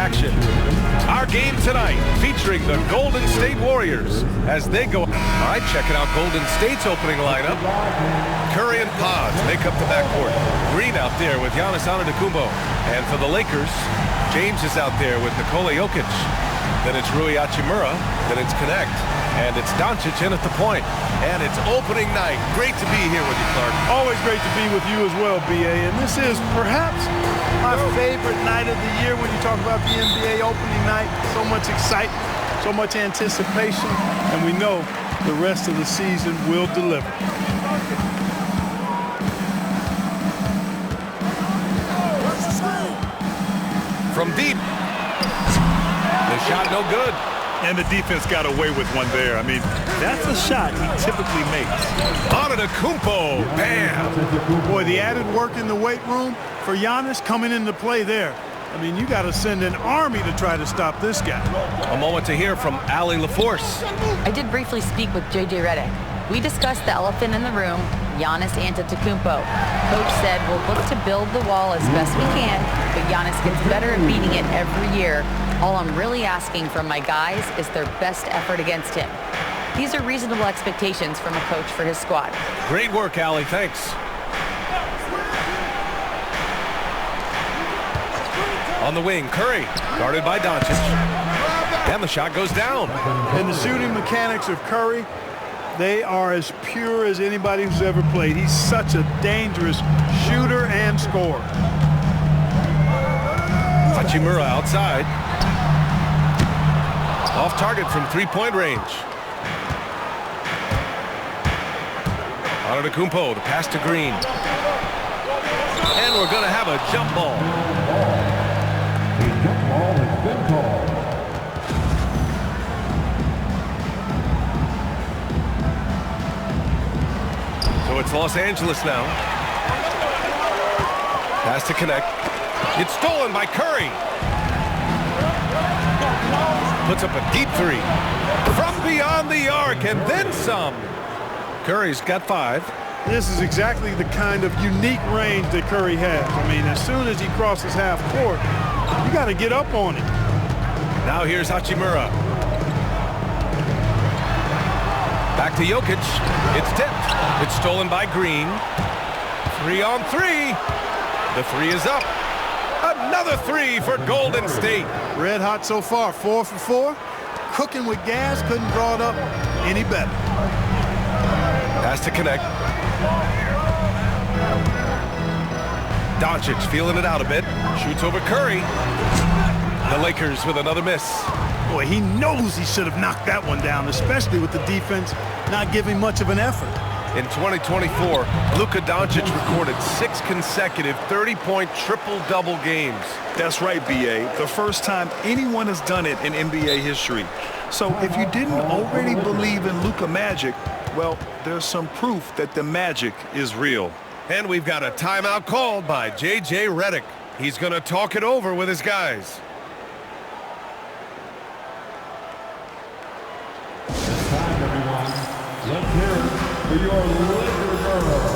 action. Our game tonight featuring the Golden State Warriors as they go. All right, checking out Golden State's opening lineup. Curry and Paz make up the backcourt. Green out there with Giannis Antetokounmpo. And for the Lakers, James is out there with Nikola Jokic. Then it's Rui Hachimura. Then it's Connect. And it's Doncic in at the point. And it's opening night. Great to be here with you, Clark. Always great to be with you as well, B.A. And this is perhaps my favorite night of the year when you talk about the NBA opening night. So much excitement, so much anticipation, and we know the rest of the season will deliver. From deep. The shot no good. And the defense got away with one there. I mean, that's a shot he typically makes. Antetokounmpo, bam! Boy, the added work in the weight room for Giannis coming into play there. I mean, you got to send an army to try to stop this guy. A moment to hear from Allie LaForce. I did briefly speak with J.J. Redick. We discussed the elephant in the room, Giannis Antetokounmpo. Coach said we'll look to build the wall as best we can, but Giannis gets better at beating it every year. All I'm really asking from my guys is their best effort against him. These are reasonable expectations from a coach for his squad. Great work, Allie. Thanks. On the wing, Curry, guarded by Doncic. And the shot goes down. And the shooting mechanics of Curry, they are as pure as anybody who's ever played. He's such a dangerous shooter and scorer. Hachimura outside. Off target from three-point range. Antetokounmpo, the pass to Green. And we're going to have a jump ball. A jump ball has been called. So it's Los Angeles now. Pass to Connect. It's stolen by Curry. Puts up a deep three. From beyond the arc and then some. Curry's got 5. This is exactly the kind of unique range that Curry has. I mean, as soon as he crosses half court, you got to get up on it. Now here's Hachimura. Back to Jokic. It's tipped. It's stolen by Green. 3 on 3. The 3 is up. Another 3 for Golden State. Red hot so far, 4 for 4. Cooking with gas, couldn't draw it up any better. Pass to Connect. Doncic feeling it out a bit. Shoots over Curry. The Lakers with another miss. Boy, he knows he should have knocked that one down, especially with the defense not giving much of an effort. In 2024, Luka Doncic recorded 6 consecutive 30-point triple-double games. That's right, B.A. The first time anyone has done it in NBA history. So if you didn't already believe in Luka magic, well, there's some proof that the magic is real. And we've got a timeout called by J.J. Redick. He's going to talk it over with his guys. It's time, everyone. Let's hear it for your Lakers girls.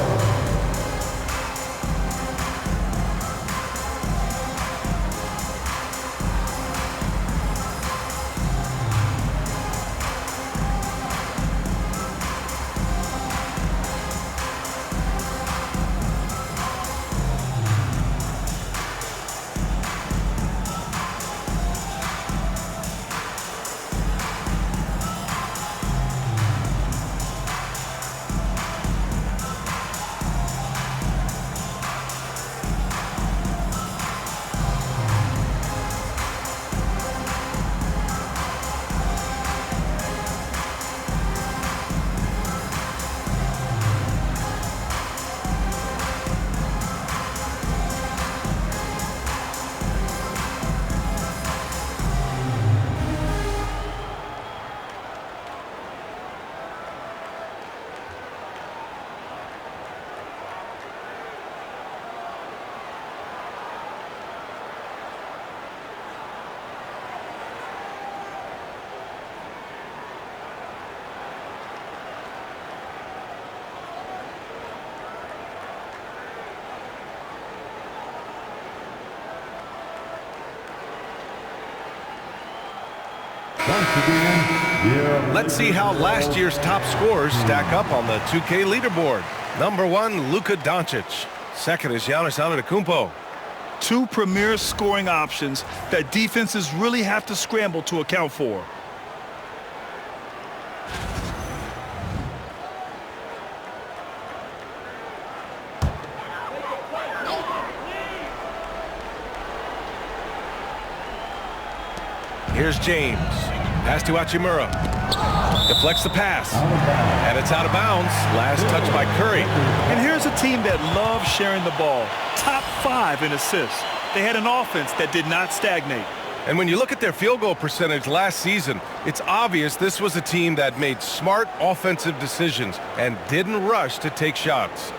Once again, Let's see how last year's top scorers stack up on the 2K leaderboard. Number 1, Luka Doncic. Second is Giannis Antetokounmpo. Two premier scoring options that defenses really have to scramble to account for. Here's James. Pass to Hachimura. Deflects the pass. And it's out of bounds. Last touch by Curry. And here's a team that loves sharing the ball. Top 5 in assists. They had an offense that did not stagnate. And when you look at their field goal percentage last season, it's obvious this was a team that made smart offensive decisions and didn't rush to take shots.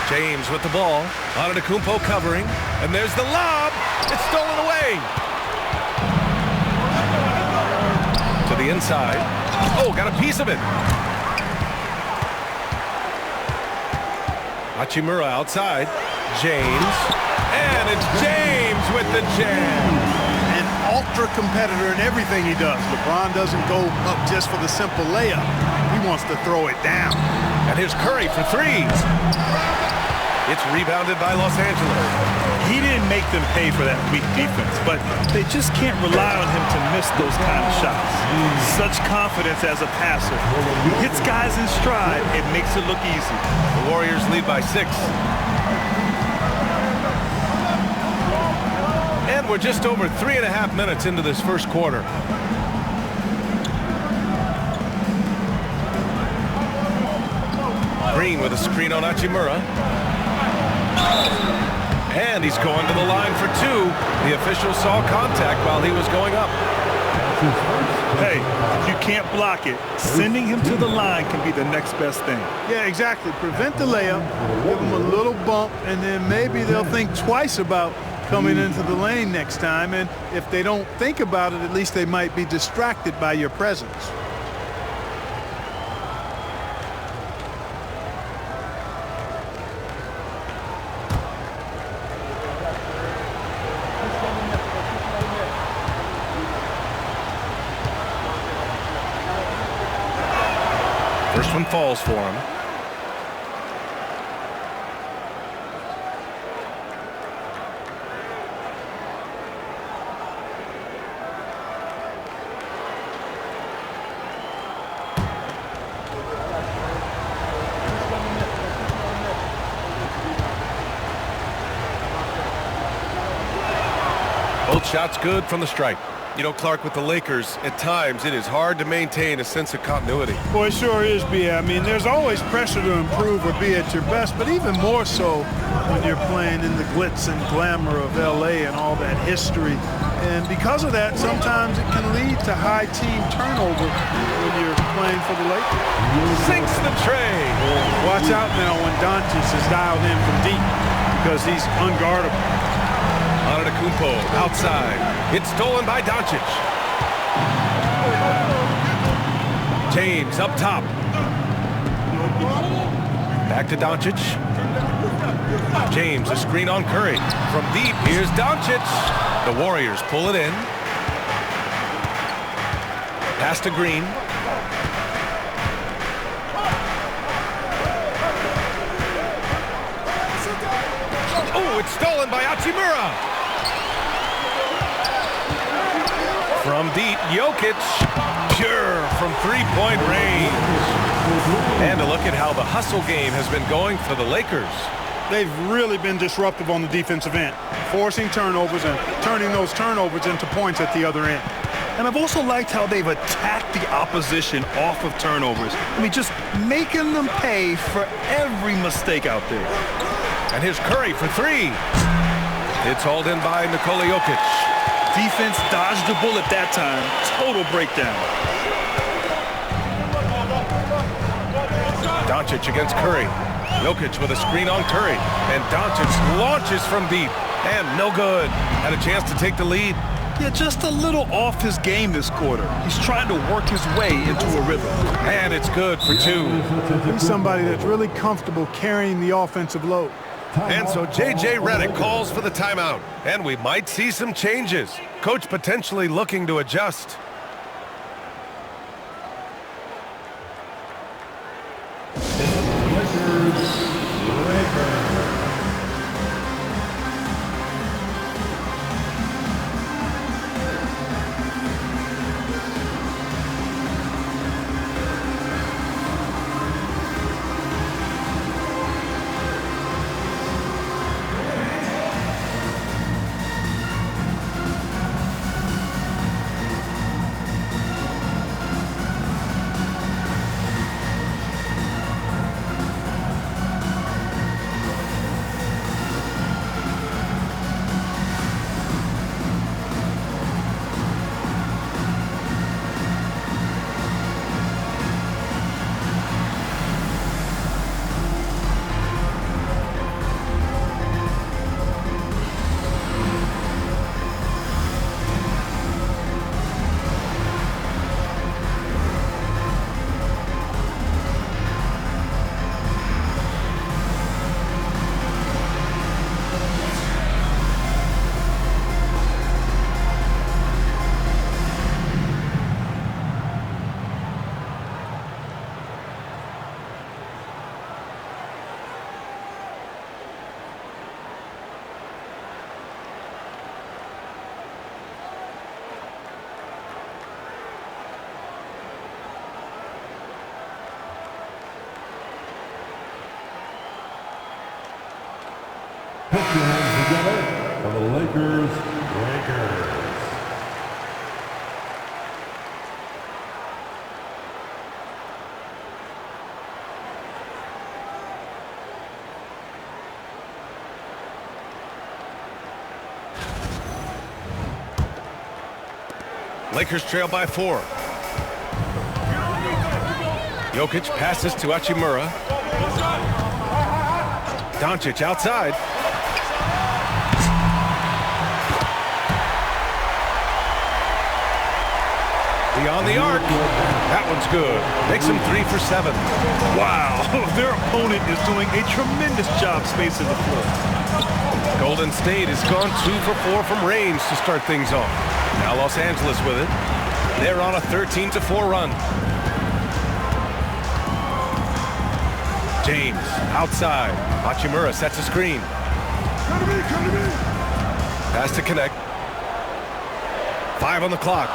James with the ball. Antetokounmpo covering. And there's the lob. It's stolen away. To the inside. Oh, got a piece of it. Hachimura outside. James. And it's James with the jam. An ultra competitor in everything he does. LeBron doesn't go up just for the simple layup. He wants to throw it down. And here's Curry for 3. It's rebounded by Los Angeles. He didn't make them pay for that weak defense, but they just can't rely on him to miss those kind of shots. Such confidence as a passer. He hits guys in stride. It makes it look easy. The Warriors lead by 6. And we're just over 3.5 minutes into this first quarter. Green with a screen on Hachimura. And he's going to the line for 2. The official saw contact while he was going up. Hey, if you can't block it, sending him to the line can be the next best thing. Yeah, exactly. Prevent the layup, give them a little bump, and then maybe they'll think twice about coming into the lane next time. And if they don't think about it, at least they might be distracted by your presence. First one falls for him. Both shots good from the stripe. You know, Clark, with the Lakers, at times it is hard to maintain a sense of continuity. Boy, it sure is, B. I mean, there's always pressure to improve or be at your best, but even more so when you're playing in the glitz and glamour of L.A. and all that history. And because of that, sometimes it can lead to high team turnover when you're playing for the Lakers. Sinks the tray. Watch out now when Doncic is dialed in from deep because he's unguardable. Antetokounmpo outside. It's stolen by Doncic. James up top. Back to Doncic. James, a screen on Curry. From deep, here's Doncic. The Warriors pull it in. Pass to Green. Oh, it's stolen by Hachimura. From deep, Jokic, pure from three-point range. And a look at how the hustle game has been going for the Lakers. They've really been disruptive on the defensive end, forcing turnovers and turning those turnovers into points at the other end. And I've also liked how they've attacked the opposition off of turnovers. I mean, just making them pay for every mistake out there. And here's Curry for 3. It's hauled in by Nikola Jokic. Defense dodged the bullet that time. Total breakdown. Doncic against Curry. Jokic with a screen on Curry. And Doncic launches from deep. And no good. Had a chance to take the lead. Yeah, just a little off his game this quarter. He's trying to work his way into a rhythm. And it's good for 2. He's somebody that's really comfortable carrying the offensive load. And so J.J. Redick calls for the timeout, and we might see some changes. Coach potentially looking to adjust. Put your hands together for the Lakers. Lakers trail by 4. Jokic passes to Hachimura. Doncic outside. Beyond the arc. That one's good. Makes him 3 for 7. Wow, their opponent is doing a tremendous job spacing the floor. Golden State has gone 2 for 4 from range to start things off. Now Los Angeles with it. They're on a 13-4 run. James outside. Hachimura sets a screen. Pass to connect. 5 on the clock.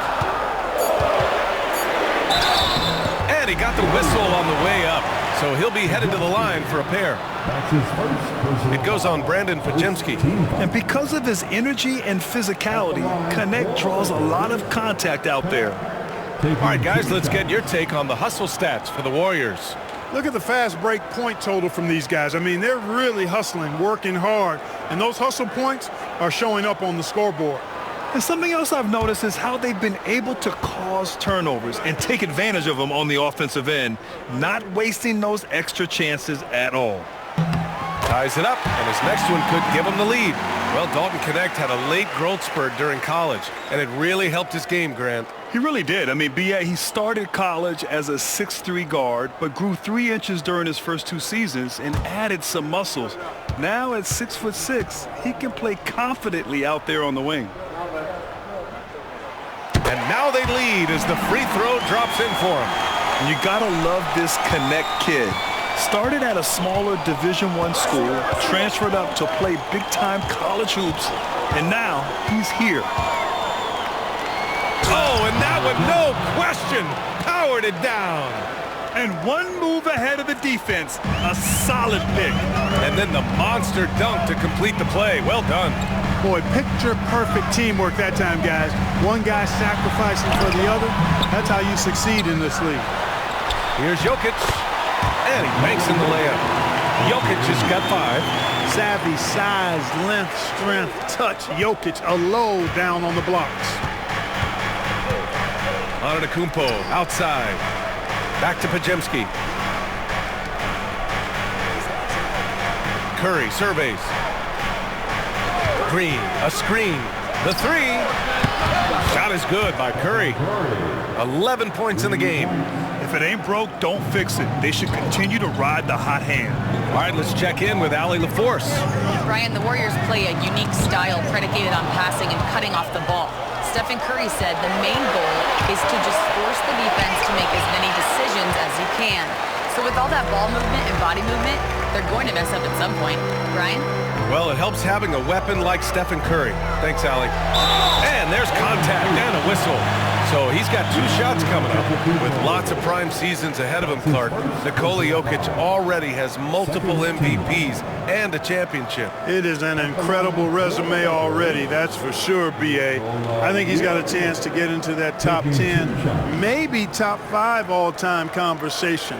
And he got the whistle on the way up, so he'll be headed to the line for a pair. That's his first. It goes on Brandon Pajemski. And because of his energy and physicality, Connect draws a lot of contact out there. All right, guys, let's get your take on the hustle stats for the Warriors. Look at the fast break point total from these guys. I mean, they're really hustling, working hard, and those hustle points are showing up on the scoreboard. And something else I've noticed is how they've been able to cause turnovers and take advantage of them on the offensive end, not wasting those extra chances at all. Ties it up, and his next one could give him the lead. Well, Dalton Connect had a late growth spurt during college, and it really helped his game, Grant. He really did. I mean, B.A., he started college as a 6'3" guard, but grew 3 inches during his first 2 seasons and added some muscles. Now at 6'6", he can play confidently out there on the wing. And now they lead as the free throw drops in for him. And you gotta love this Connect kid. Started at a smaller Division I school, transferred up to play big-time college hoops, and now he's here. Oh, and that one, no question, powered it down. And one move ahead of the defense, a solid pick. And then the monster dunk to complete the play. Well done. Boy, picture-perfect teamwork that time, guys. One guy sacrificing for the other. That's how you succeed in this league. Here's Jokic, and he banks in the layup. Jokic has got 5. Savvy, size, length, strength, touch. Jokic, a low down on the blocks. Antetokounmpo outside. Back to Pajemski. Curry surveys. Green, a screen. The 3. Shot is good by Curry. 11 points in the game. If it ain't broke, don't fix it. They should continue to ride the hot hand. All right, let's check in with Allie LaForce. Brian, the Warriors play a unique style predicated on passing and cutting off the ball. Stephen Curry said the main goal is to just force the defense to make as many decisions as you can. So with all that ball movement and body movement, they're going to mess up at some point. Brian? Well, it helps having a weapon like Stephen Curry. Thanks, Allie. And there's contact and a whistle. So he's got 2 shots coming up with lots of prime seasons ahead of him, Clark. Nikola Jokic already has multiple MVPs and a championship. It is an incredible resume already, that's for sure, B.A. I think he's got a chance to get into that top 10, maybe top 5 all-time conversation.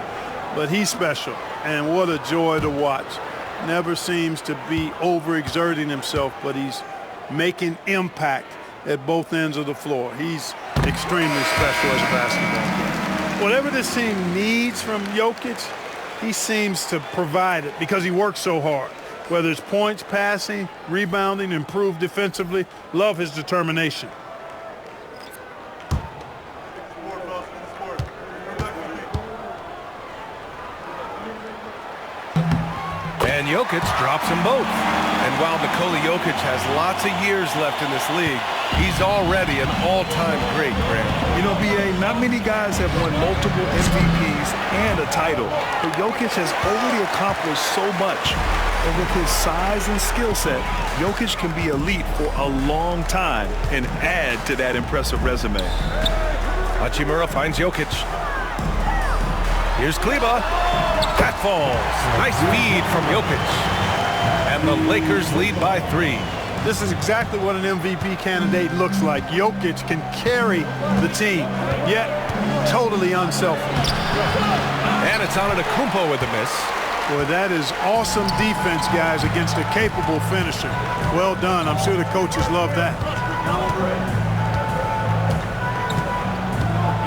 But he's special, and what a joy to watch. Never seems to be overexerting himself, but he's making impact at both ends of the floor. He's extremely special as a basketball player. Whatever this team needs from Jokic, he seems to provide it because he works so hard. Whether it's points, passing, rebounding, improved defensively, love his determination. And Jokic drops them both. And while Nikola Jokic has lots of years left in this league, he's already an all-time great, Grant. You know, B.A., not many guys have won multiple MVPs and a title, but Jokic has already accomplished so much. And with his size and skill set, Jokic can be elite for a long time and add to that impressive resume. Hachimura finds Jokic. Here's Kleba. That falls. Nice feed from Jokic. And the Lakers lead by 3. This is exactly what an MVP candidate looks like. Jokic can carry the team, yet totally unselfish. And it's Antetokounmpo with the miss. Boy, that is awesome defense, guys, against a capable finisher. Well done. I'm sure the coaches love that.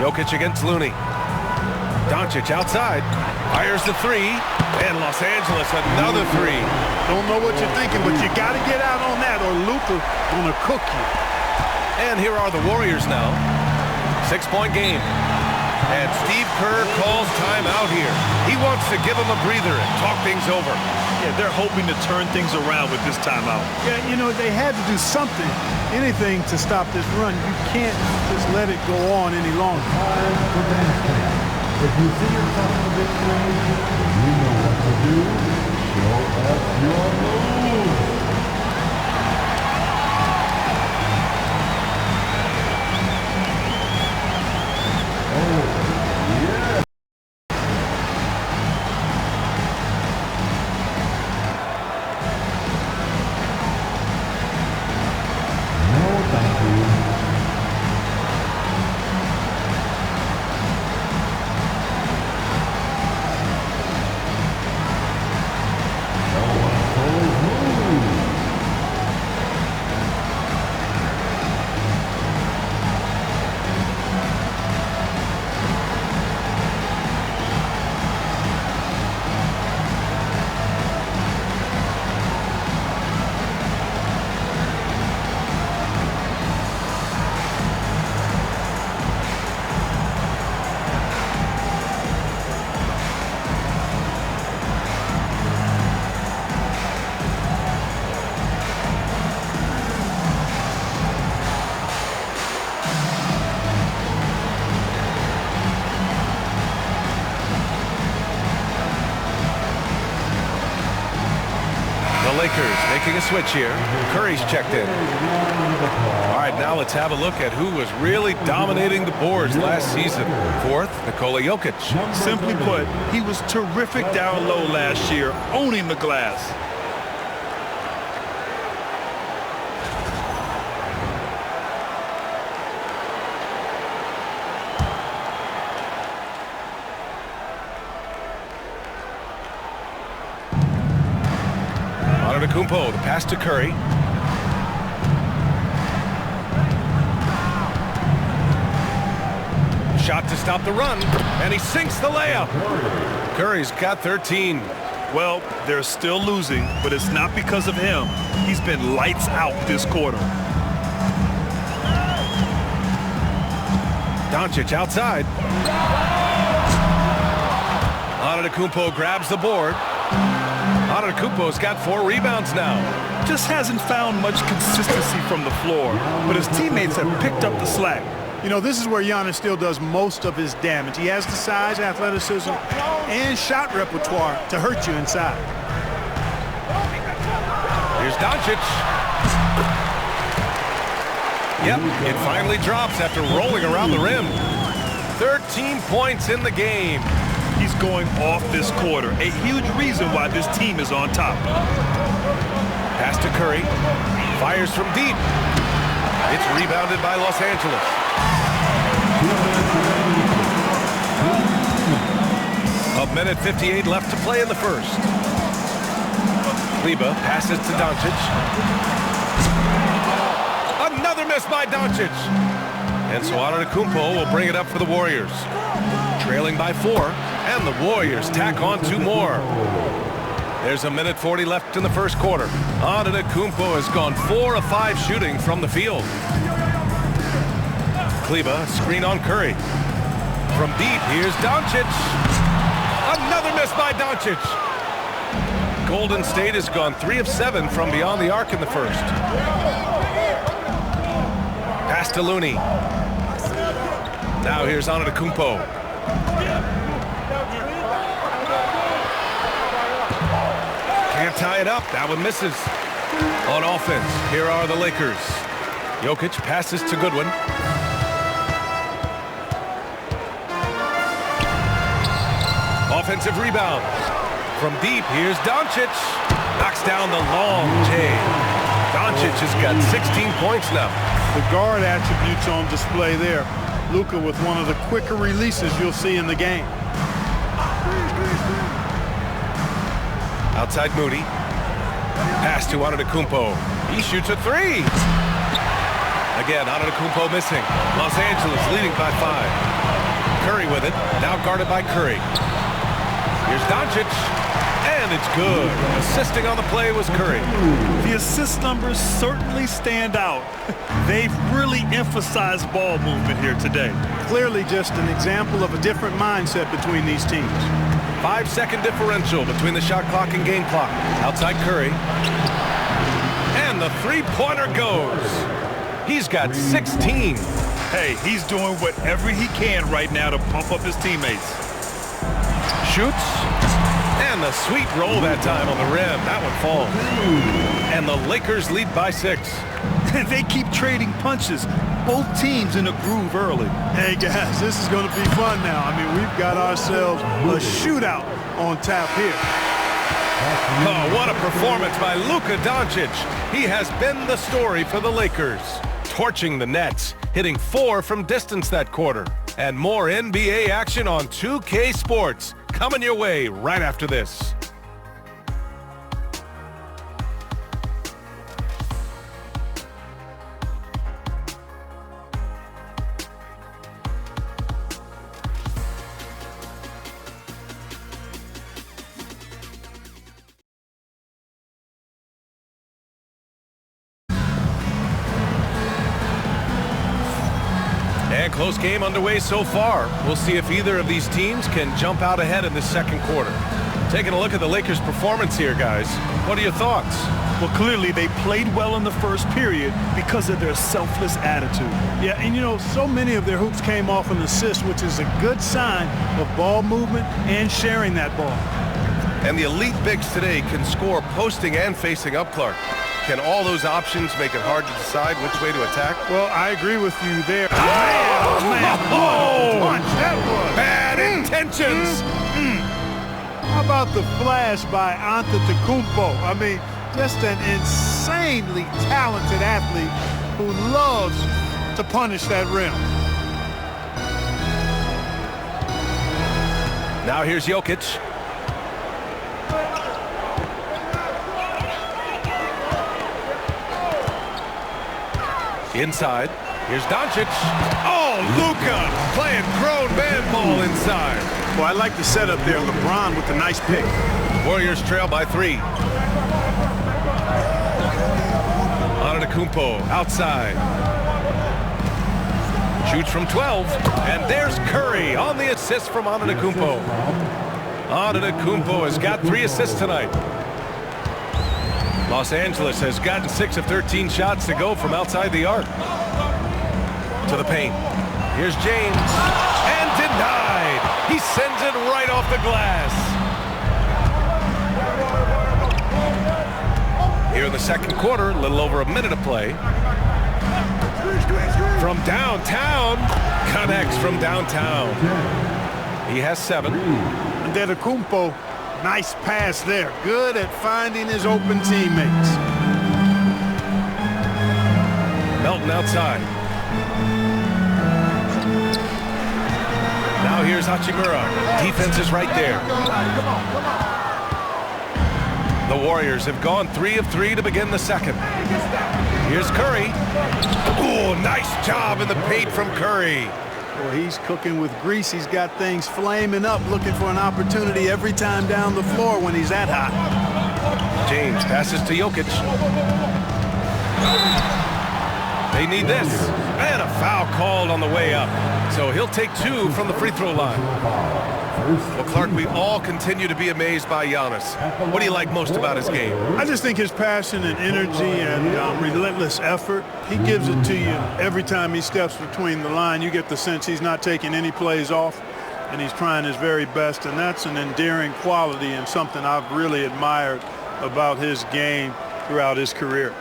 Jokic against Looney. Doncic outside. Fires the 3. And Los Angeles another 3. Don't know what you're thinking, but you got to get out on that or Luka gonna cook you. And here are the Warriors now. 6-point game. And Steve Kerr calls timeout here. He wants to give them a breather and talk things over. Yeah, they're hoping to turn things around with this timeout. Yeah, you know, they had to do something, anything to stop this run. You can't just let it go on any longer. If you see yourself in a big play, you know what to do. Show us your move. Oh, yeah. No, thank you. Lakers making a switch here. Curry's checked in. All right, now let's have a look at who was really dominating the boards last season. 4th, Nikola Jokic. Simply put, he was terrific down low last year, owning the glass. Antetokounmpo, the pass to Curry. Shot to stop the run, and he sinks the layup. Curry's got 13. Well, they're still losing, but it's not because of him. He's been lights out this quarter. Doncic outside. Antetokounmpo grabs the board. Antetokounmpo's got 4 rebounds now. Just hasn't found much consistency from the floor, but his teammates have picked up the slack. You know, this is where Giannis still does most of his damage. He has the size, athleticism, and shot repertoire to hurt you inside. Here's Doncic. Yep, it finally drops after rolling around the rim. 13 points in the game. He's going off this quarter, a huge reason why this team is on top. Pass to Curry. Fires from deep. It's rebounded by Los Angeles. A minute 58 left to play in the first. Kleber passes to Doncic. Another miss by Doncic. And so Antetokounmpo will bring it up for the Warriors. Trailing by 4, and the Warriors tack on 2 more. There's a minute 40 left in the first quarter. Antetokounmpo has gone 4 of 5 shooting from the field. Kleber, screen on Curry. From deep, here's Doncic. Another miss by Doncic. Golden State has gone 3 of 7 from beyond the arc in the first. Pass to Looney. Now here's Antetokounmpo. Can't tie it up. That one misses. On offense, here are the Lakers. Jokic passes to Goodwin. Offensive rebound. From deep, here's Doncic. Knocks down the long J. Doncic has got 16 points now. The guard attributes on display there. Luka with one of the quicker releases you'll see in the game. Outside Moody. Pass to Antetokounmpo. He shoots a 3. Again, Antetokounmpo missing. Los Angeles leading by 5. Curry with it. Now guarded by Curry. Here's Doncic. And it's good. Assisting on the play was Curry. The assist numbers certainly stand out. They've really emphasized ball movement here today. Clearly just an example of a different mindset between these teams. 5-second differential between the shot clock and game clock. Outside Curry. And the three-pointer goes. He's got 16. Hey, he's doing whatever he can right now to pump up his teammates. Shoots. And the sweet roll that time on the rim. That one falls. And the Lakers lead by 6. They keep trading punches. Both teams in a groove early. Hey, guys, this is going to be fun now. I mean, we've got ourselves a shootout on tap here. Oh, what a performance by Luka Doncic. He has been the story for the Lakers. Torching the Nets, hitting 4 from distance that quarter. And more NBA action on 2K Sports. Coming your way right after this. And close game underway so far. We'll see if either of these teams can jump out ahead in the second quarter. Taking a look at the Lakers' performance here, guys. What are your thoughts? Well, clearly they played well in the first period because of their selfless attitude. Yeah, and you know, so many of their hoops came off an assist, which is a good sign of ball movement and sharing that ball. And the elite bigs today can score posting and facing up, Clark. Can all those options make it hard to decide which way to attack? Well, I agree with you there. Oh, punch, that was. bad intentions. How about the flash by Antetokounmpo? I mean, just an insanely talented athlete who loves to punish that rim. Now here's Jokic. Inside, here's Doncic. Oh, Luka playing grown man ball inside. Well, I like the setup there. LeBron with the nice pick. Warriors trail by 3. Antetokounmpo outside. Shoots from 12. And there's Curry on the assist from Antetokounmpo. Antetokounmpo has got 3 assists tonight. Los Angeles has gotten 6 of 13 shots to go from outside the arc. To the paint. Here's James. And denied. He sends it right off the glass. Here in the second quarter, a little over a minute of play. From downtown. Connects from downtown. He has 7. Antetokounmpo, nice pass there. Good at finding his open teammates. Melton outside. Now here's Hachimura. Defense is right there. The Warriors have gone 3 of 3 to begin the second. Here's Curry. Oh, nice job in the paint from Curry. Well, he's cooking with grease. He's got things flaming up, looking for an opportunity every time down the floor when he's that hot. James passes to Jokic. They need this. And a foul called on the way up. So he'll take 2 from the free throw line. Well, Clark, we all continue to be amazed by Giannis. What do you like most about his game? I just think his passion and energy and relentless effort, he gives it to you every time he steps between the line. You get the sense he's not taking any plays off, and he's trying his very best, and that's an endearing quality and something I've really admired about his game throughout his career.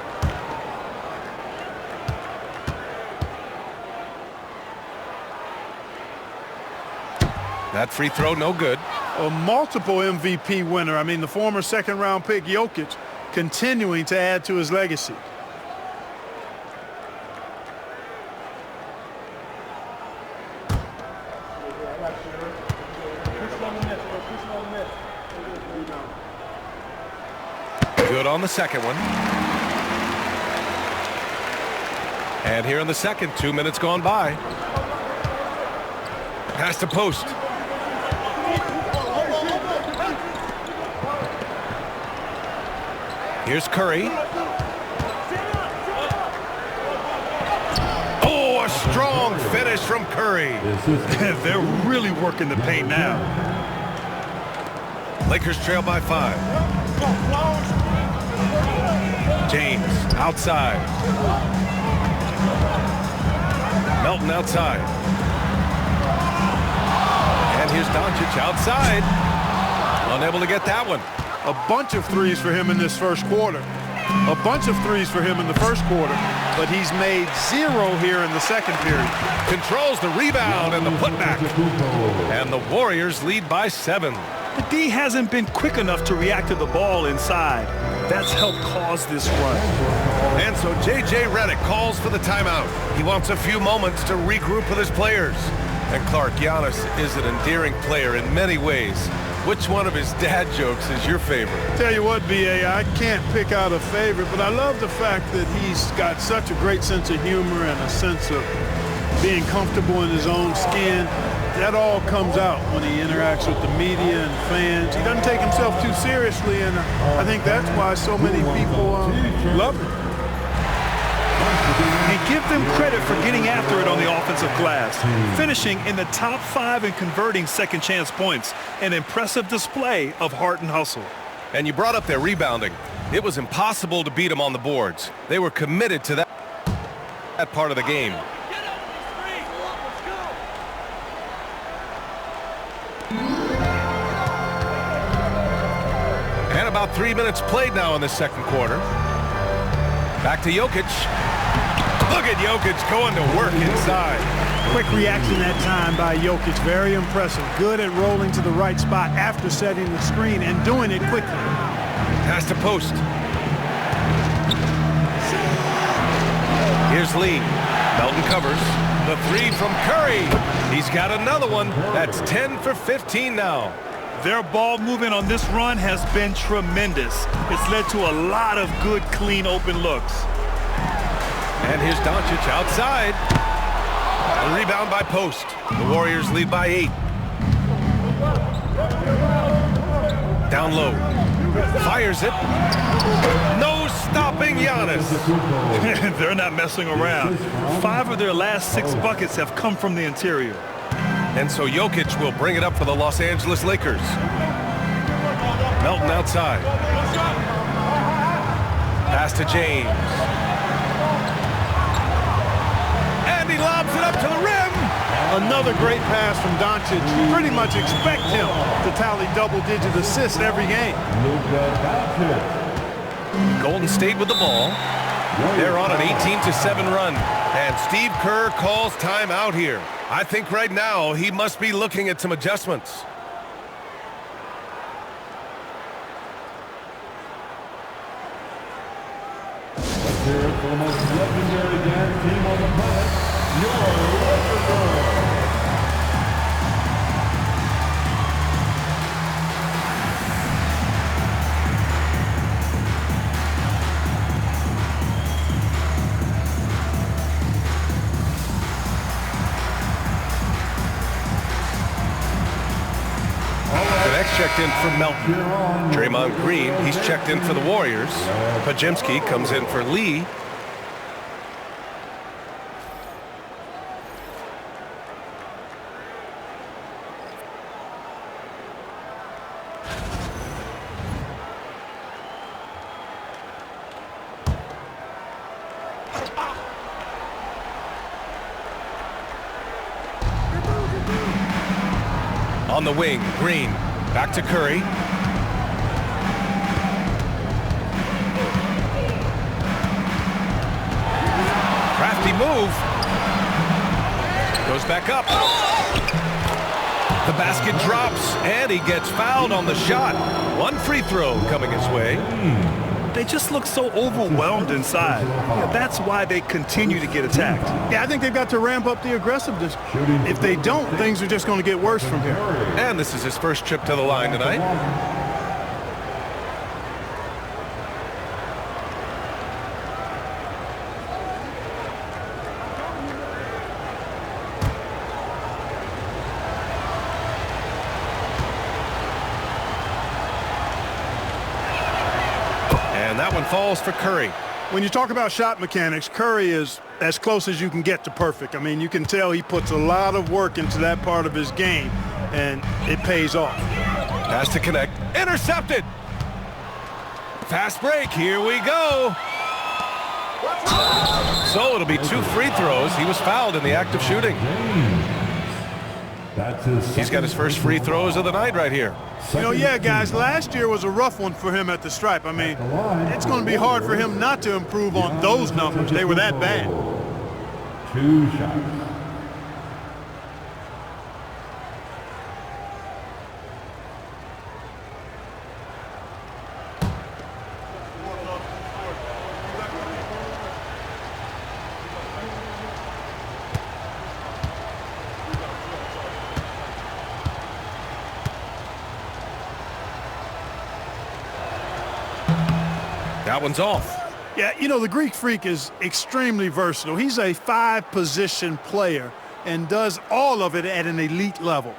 That free throw, no good. A multiple MVP winner. I mean, the former second-round pick, Jokic, continuing to add to his legacy. Good on the second one. And here in the second, 2 minutes gone by. Pass to post. Here's Curry. Oh, a strong finish from Curry. They're really working the paint now. Lakers trail by 5. James outside. Melton outside. And here's Doncic outside. Unable to get that one. A bunch of threes for him in this first quarter. A bunch of threes for him in the first quarter, but he's made 0 here in the second period. Controls the rebound and the putback. And the Warriors lead by 7. The D hasn't been quick enough to react to the ball inside. That's helped cause this run. And so J.J. Redick calls for the timeout. He wants a few moments to regroup with his players. And Clark, Giannis is an endearing player in many ways. Which one of his dad jokes is your favorite? Tell you what, B.A., I can't pick out a favorite, but I love the fact that he's got such a great sense of humor and a sense of being comfortable in his own skin. That all comes out when he interacts with the media and fans. He doesn't take himself too seriously, and I think that's why so many people love him. And give them credit for getting after it on the offensive glass, finishing in the top 5 and converting second chance points. An impressive display of heart and hustle. And you brought up their rebounding. It was impossible to beat them on the boards. They were committed to that part of the game. And about 3 minutes played now in the second quarter. Back to Jokic. Look at Jokic going to work inside. Quick reaction that time by Jokic. Very impressive. Good at rolling to the right spot after setting the screen and doing it quickly. Pass to post. Here's Lee. Melton covers. The 3 from Curry. He's got another one. That's 10 for 15 now. Their ball movement on this run has been tremendous. It's led to a lot of good, clean, open looks. And here's Doncic outside. A rebound by post. The Warriors lead by 8. Down low. Fires it. No stopping Giannis. They're not messing around. 5 of their last 6 buckets have come from the interior. And so Jokic will bring it up for the Los Angeles Lakers. Melton outside. Pass to James. And he lobs it up to the rim. Another great pass from Doncic. You pretty much expect him to tally double-digit assists every game. Golden State with the ball. They're on an 18-7 run. And Steve Kerr calls timeout here. I think right now he must be looking at some adjustments. Let's hear it for the most legendary dance team on the planet, your LAKERS. Checked in for Melton. Draymond Green, he's checked in for the Warriors. Pajemski comes in for Lee. On the wing, Green. Back to Curry. Crafty move. Goes back up. The basket drops, and he gets fouled on the shot. One free throw coming his way. They just look so overwhelmed inside. Yeah, that's why they continue to get attacked. Yeah, I think they've got to ramp up the aggressiveness. If they don't, things are just going to get worse from here. And this is his first trip to the line tonight. And that one falls for Curry. When you talk about shot mechanics, Curry is as close as you can get to perfect. I mean, you can tell he puts a lot of work into that part of his game, and it pays off. Has to connect. Intercepted. Fast break. Here we go. So it'll be 2 free throws. He was fouled in the act of shooting. He's got his first free throws of the night right here. You know, yeah, guys, last year was a rough one for him at the stripe. I mean, it's going to be hard for him not to improve on those numbers. They were that bad. 2 shots. That one's off. Yeah, you know, the Greek Freak is extremely versatile. He's a 5-position player and does all of it at an elite level.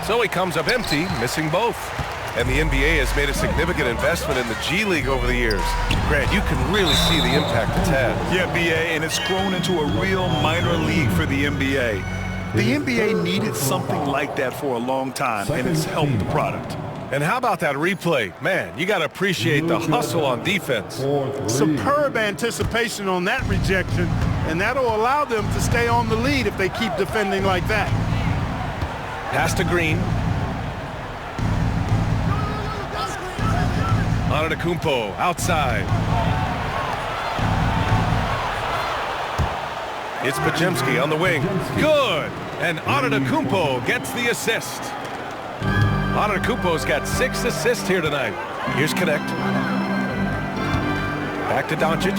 So he comes up empty, missing both. And the NBA has made a significant investment in the G League over the years. Grant, you can really see the impact it's had. Yeah, BA, and it's grown into a real minor league for the NBA. The NBA needed something like that for a long time, and it's helped the product. And how about that replay? Man, you got to appreciate the hustle on defense. Superb anticipation on that rejection, and that'll allow them to stay on the lead if they keep defending like that. Pass to Green. Antetokounmpo outside. It's Pajemski on the wing. Good. And Antetokounmpo gets the assist. Antetokounmpo's got 6 assists here tonight. Here's Connect. Back to Doncic.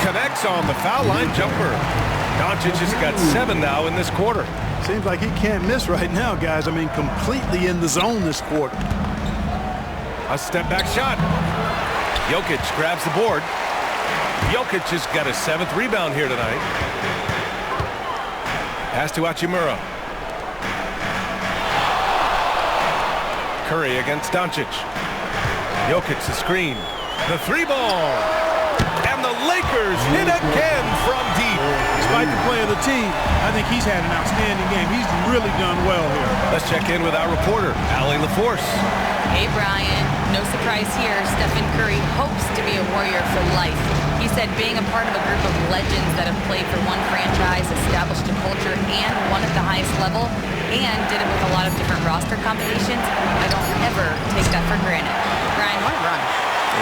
Connects on the foul line jumper. Doncic has got 7 now in this quarter. Seems like he can't miss right now, guys. I mean, completely in the zone this quarter. A step back shot. Jokic grabs the board. Jokic has got his 7th rebound here tonight. Pass to Hachimura. Curry against Doncic. Jokic the screen. The 3-ball. And the Lakers hit again from deep. Despite the play of the team, I think he's had an outstanding game. He's really done well here. Let's check in with our reporter, Allie LaForce. Hey, Brian. No surprise here. Stephen Curry hopes to be a Warrior for life. He said being a part of a group of legends that have played for one franchise, established a culture, and won at the highest level, and did it with a lot of different roster combinations, I don't ever take that for granted. Brian, what a run.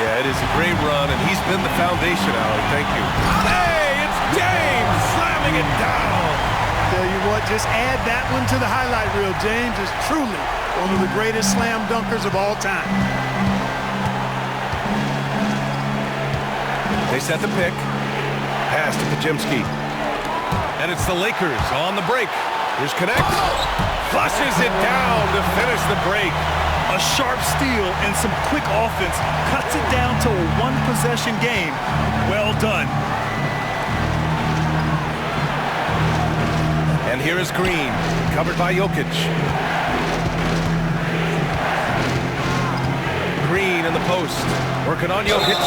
Yeah, it is a great run, and he's been the foundation, Allie. Thank you. Hey, it's James slamming it down. Tell you what, just add that one to the highlight reel. James is truly one of the greatest slam dunkers of all time. They set the pick. Pass to Pajemski. And it's the Lakers on the break. Here's Connect. Flushes it down to finish the break. A sharp steal and some quick offense cuts it down to a one-possession game. Well done. And here is Green, covered by Jokic. Green in the post, working on Jokic.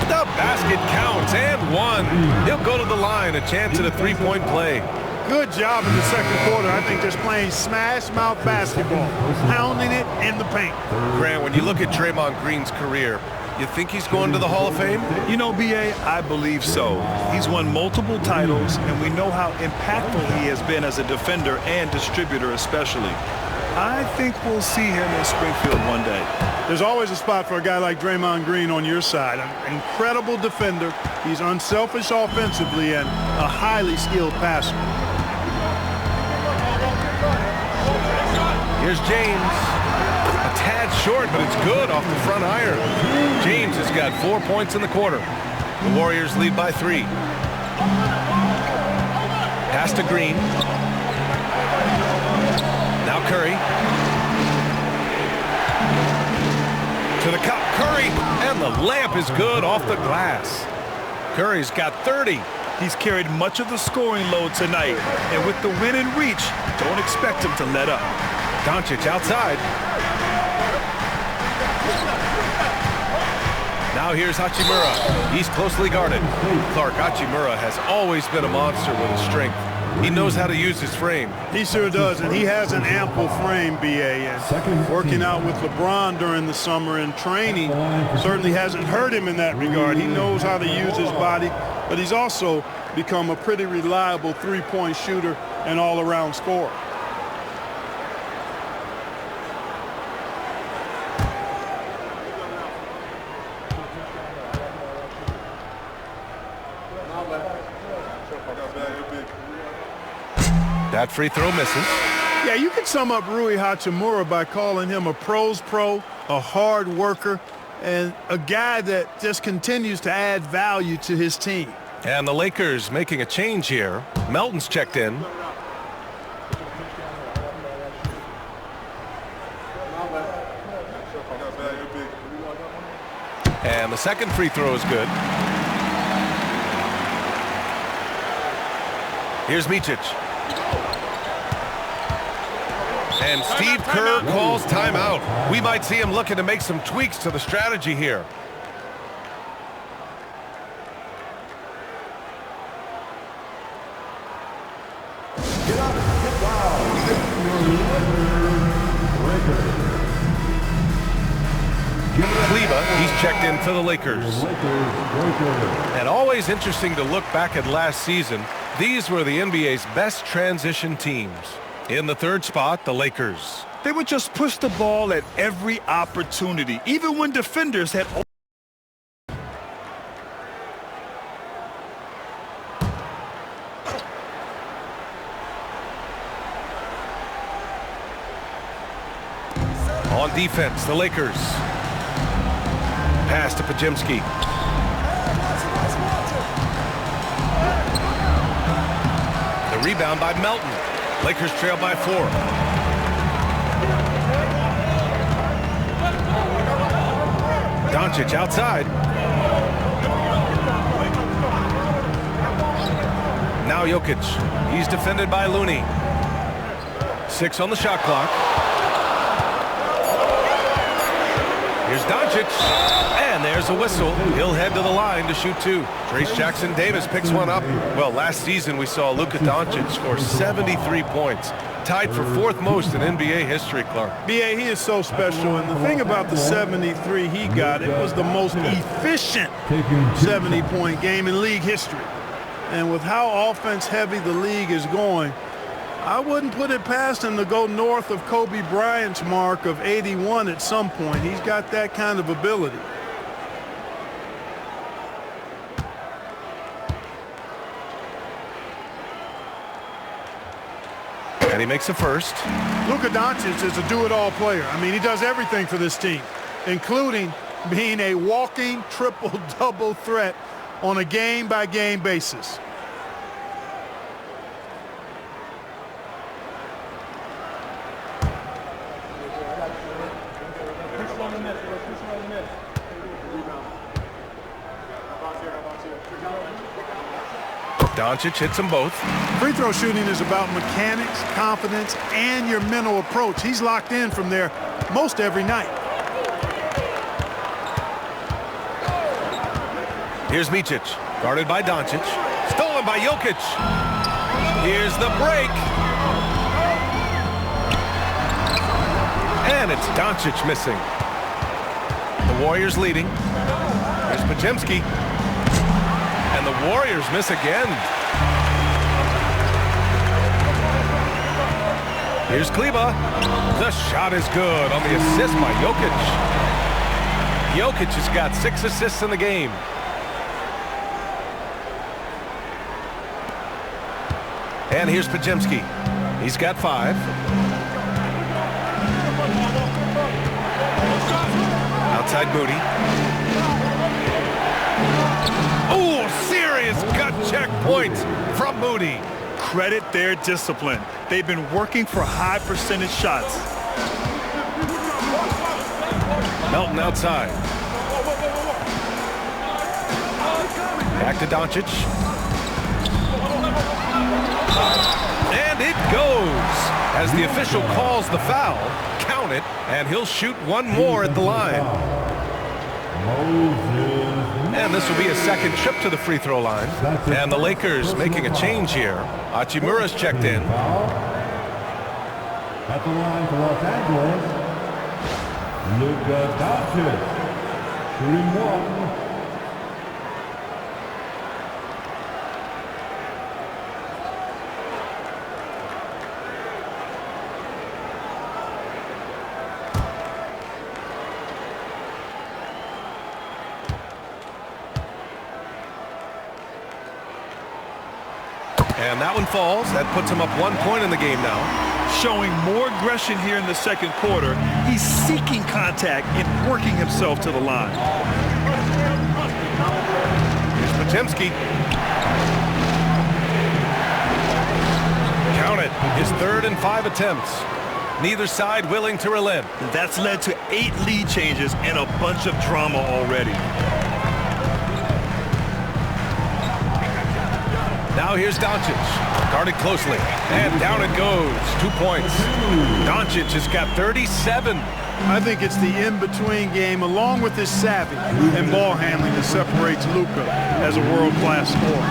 The basket counts, and one. He'll go to the line, a chance at a three-point play. Good job in the second quarter. I think just playing smash-mouth basketball, pounding it in the paint. Grant, when you look at Draymond Green's career, you think he's going to the Hall of Fame? You know, B.A., I believe so. He's won multiple titles, and we know how impactful he has been as a defender and distributor especially. I think we'll see him in Springfield one day. There's always a spot for a guy like Draymond Green on your side. An incredible defender. He's unselfish offensively and a highly skilled passer. Here's James. A tad short, but it's good off the front iron. James has got 4 points in the quarter. The Warriors lead by 3. Pass to Green. Now Curry. To the cup, Curry, and the layup is good off the glass. Curry's got 30. He's carried much of the scoring load tonight, and with the win in reach, don't expect him to let up. Doncic outside. Now here's Hachimura. He's closely guarded. Clark, Hachimura has always been a monster with his strength. He knows how to use his frame. He sure does, and he has an ample frame, B.A. And working out with LeBron during the summer and training certainly hasn't hurt him in that regard. He knows how to use his body, but he's also become a pretty reliable three-point shooter and all-around scorer. That free throw misses. Yeah, you can sum up Rui Hachimura by calling him a pro's pro, a hard worker, and a guy that just continues to add value to his team. And the Lakers making a change here. Melton's checked in. And the second free throw is good. Here's Micic. And Steve Kerr calls timeout. We might see him looking to make some tweaks to the strategy here. Kleba, he's checked in for the Lakers. And always interesting to look back at last season. These were the NBA's best transition teams. In the third spot, the Lakers. They would just push the ball at every opportunity, even when defenders had... On defense, the Lakers. Pass to Pajemski. The rebound by Melton. Lakers trail by 4. Doncic outside. Now Jokic. He's defended by Looney. 6 on the shot clock. Here's Doncic. And there's a whistle. He'll head to the line to shoot 2. Trace Jackson-Davis picks one up. Well, last season we saw Luka Doncic score 73 points. Tied for 4th most in NBA history, Clark. B.A., he is so special, and the thing about the 73 he got, it was the most efficient 70-point game in league history. And with how offense-heavy the league is going, I wouldn't put it past him to go north of Kobe Bryant's mark of 81 at some point. He's got that kind of ability. And he makes a first. Luka Doncic is a do-it-all player. I mean, he does everything for this team, including being a walking triple-double threat on a game-by-game basis. Doncic hits them both. Free throw shooting is about mechanics, confidence, and your mental approach. He's locked in from there most every night. Here's Micic, guarded by Doncic. Stolen by Jokic. Here's the break. And it's Doncic missing. The Warriors leading. Here's Pajemski. And the Warriors miss again. Here's Kleba. The shot is good on the assist by Jokic. Jokic has got 6 assists in the game. And here's Pajemski. He's got 5. Outside Moody. Oh, serious gut check point from Moody. Credit their discipline. They've been working for high percentage shots. Melton outside. Back to Doncic. And it goes. As the official calls the foul, count it, and he'll shoot one more at the line. And this will be a second trip to the free throw line. And the Lakers making a change here. Hachimura's checked in. At the line for Los Angeles, Luka Doncic, shooting 1. And that one falls. That puts him up 1 point in the game now. Showing more aggression here in the second quarter. He's seeking contact and working himself to the line. Here's Pajemski. Count it. His 3rd and 5 attempts. Neither side willing to relent. That's led to 8 lead changes and a bunch of drama already. Now here's Doncic, guarded closely, and down it goes. 2 points. Doncic has got 37. I think it's the in-between game, along with his savvy and ball handling, that separates Luka as a world-class scorer.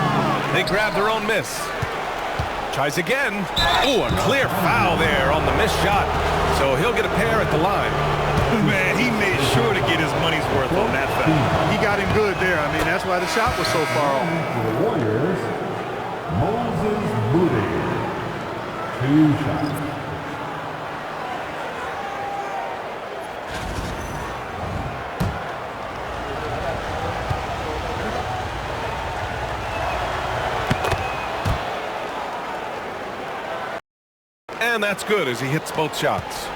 They grab their own miss. Tries again. Ooh, a clear foul there on the missed shot. So he'll get a pair at the line. Man, he made sure to get his money's worth on that foul. He got him good there. I mean, that's why the shot was so far off. The Warriors, Moses Moody, 2 shots. And that's good as he hits both shots.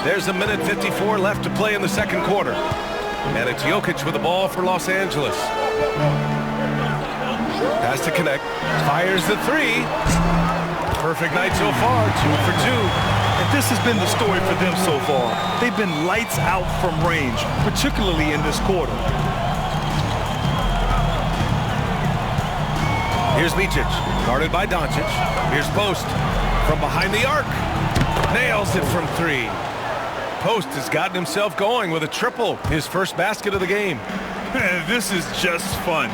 There's 1:54 left to play in the second quarter. And it's Jokic with the ball for Los Angeles. Has to connect. Fires the 3. Perfect night so far. 2 for 2. And this has been the story for them so far. They've been lights out from range, particularly in this quarter. Here's Micic, guarded by Doncic. Here's Post from behind the arc. Nails it from 3. Post has gotten himself going with a triple, his first basket of the game. This is just fun.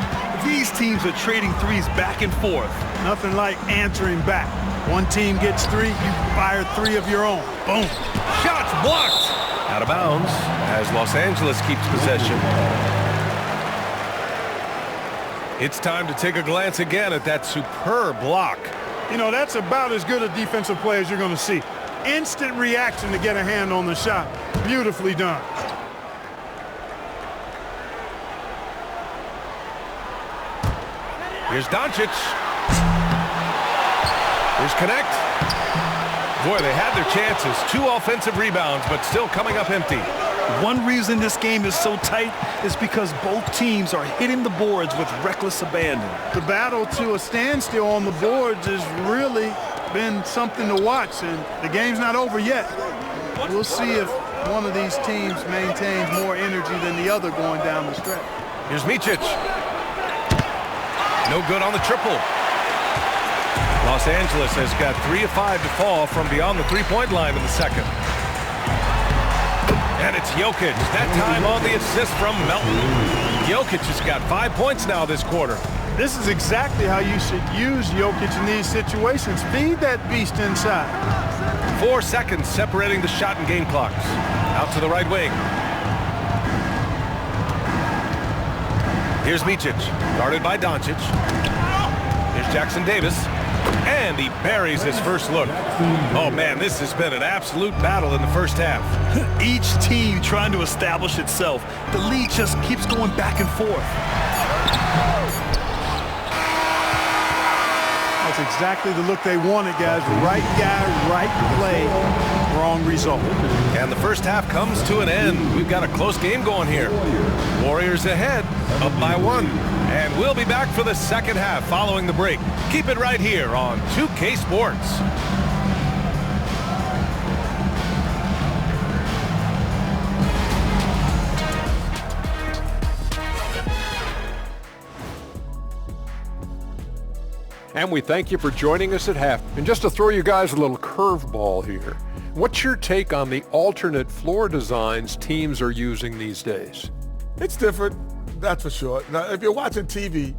These teams are trading threes back and forth. Nothing like answering back. One team gets 3, you fire 3 of your own. Boom. Shots blocked. Out of bounds as Los Angeles keeps possession. It's time to take a glance again at that superb block. You know, that's about as good a defensive play as you're going to see. Instant reaction to get a hand on the shot. Beautifully done. Here's Doncic. Here's Connect. Boy, they had their chances. 2 offensive rebounds, but still coming up empty. One reason this game is so tight is because both teams are hitting the boards with reckless abandon. The battle to a standstill on the boards has really been something to watch, and the game's not over yet. We'll see if one of these teams maintains more energy than the other going down the stretch. Here's Micic. No good on the triple. Los Angeles has got 3 of 5 to fall from beyond the three-point line in the second. And it's Jokic, that time on the assist from Melton. Jokic has got 5 points now this quarter. This is exactly how you should use Jokic in these situations. Feed that beast inside. 4 seconds separating the shot and game clocks. Out to the right wing. Here's Micic, guarded by Doncic. Here's Jackson Davis. And he buries his first look. Oh, man, this has been an absolute battle in the first half. Each team trying to establish itself. The league just keeps going back and forth. That's exactly the look they wanted, guys. Right guy, right play, wrong result. And the first half comes to an end. We've got a close game going here. Warriors ahead, up by 1. And we'll be back for the second half following the break. Keep it right here on 2K Sports. And we thank you for joining us at half. And just to throw you guys a little curveball here, what's your take on the alternate floor designs teams are using these days? It's different, that's for sure. Now, if you're watching TV,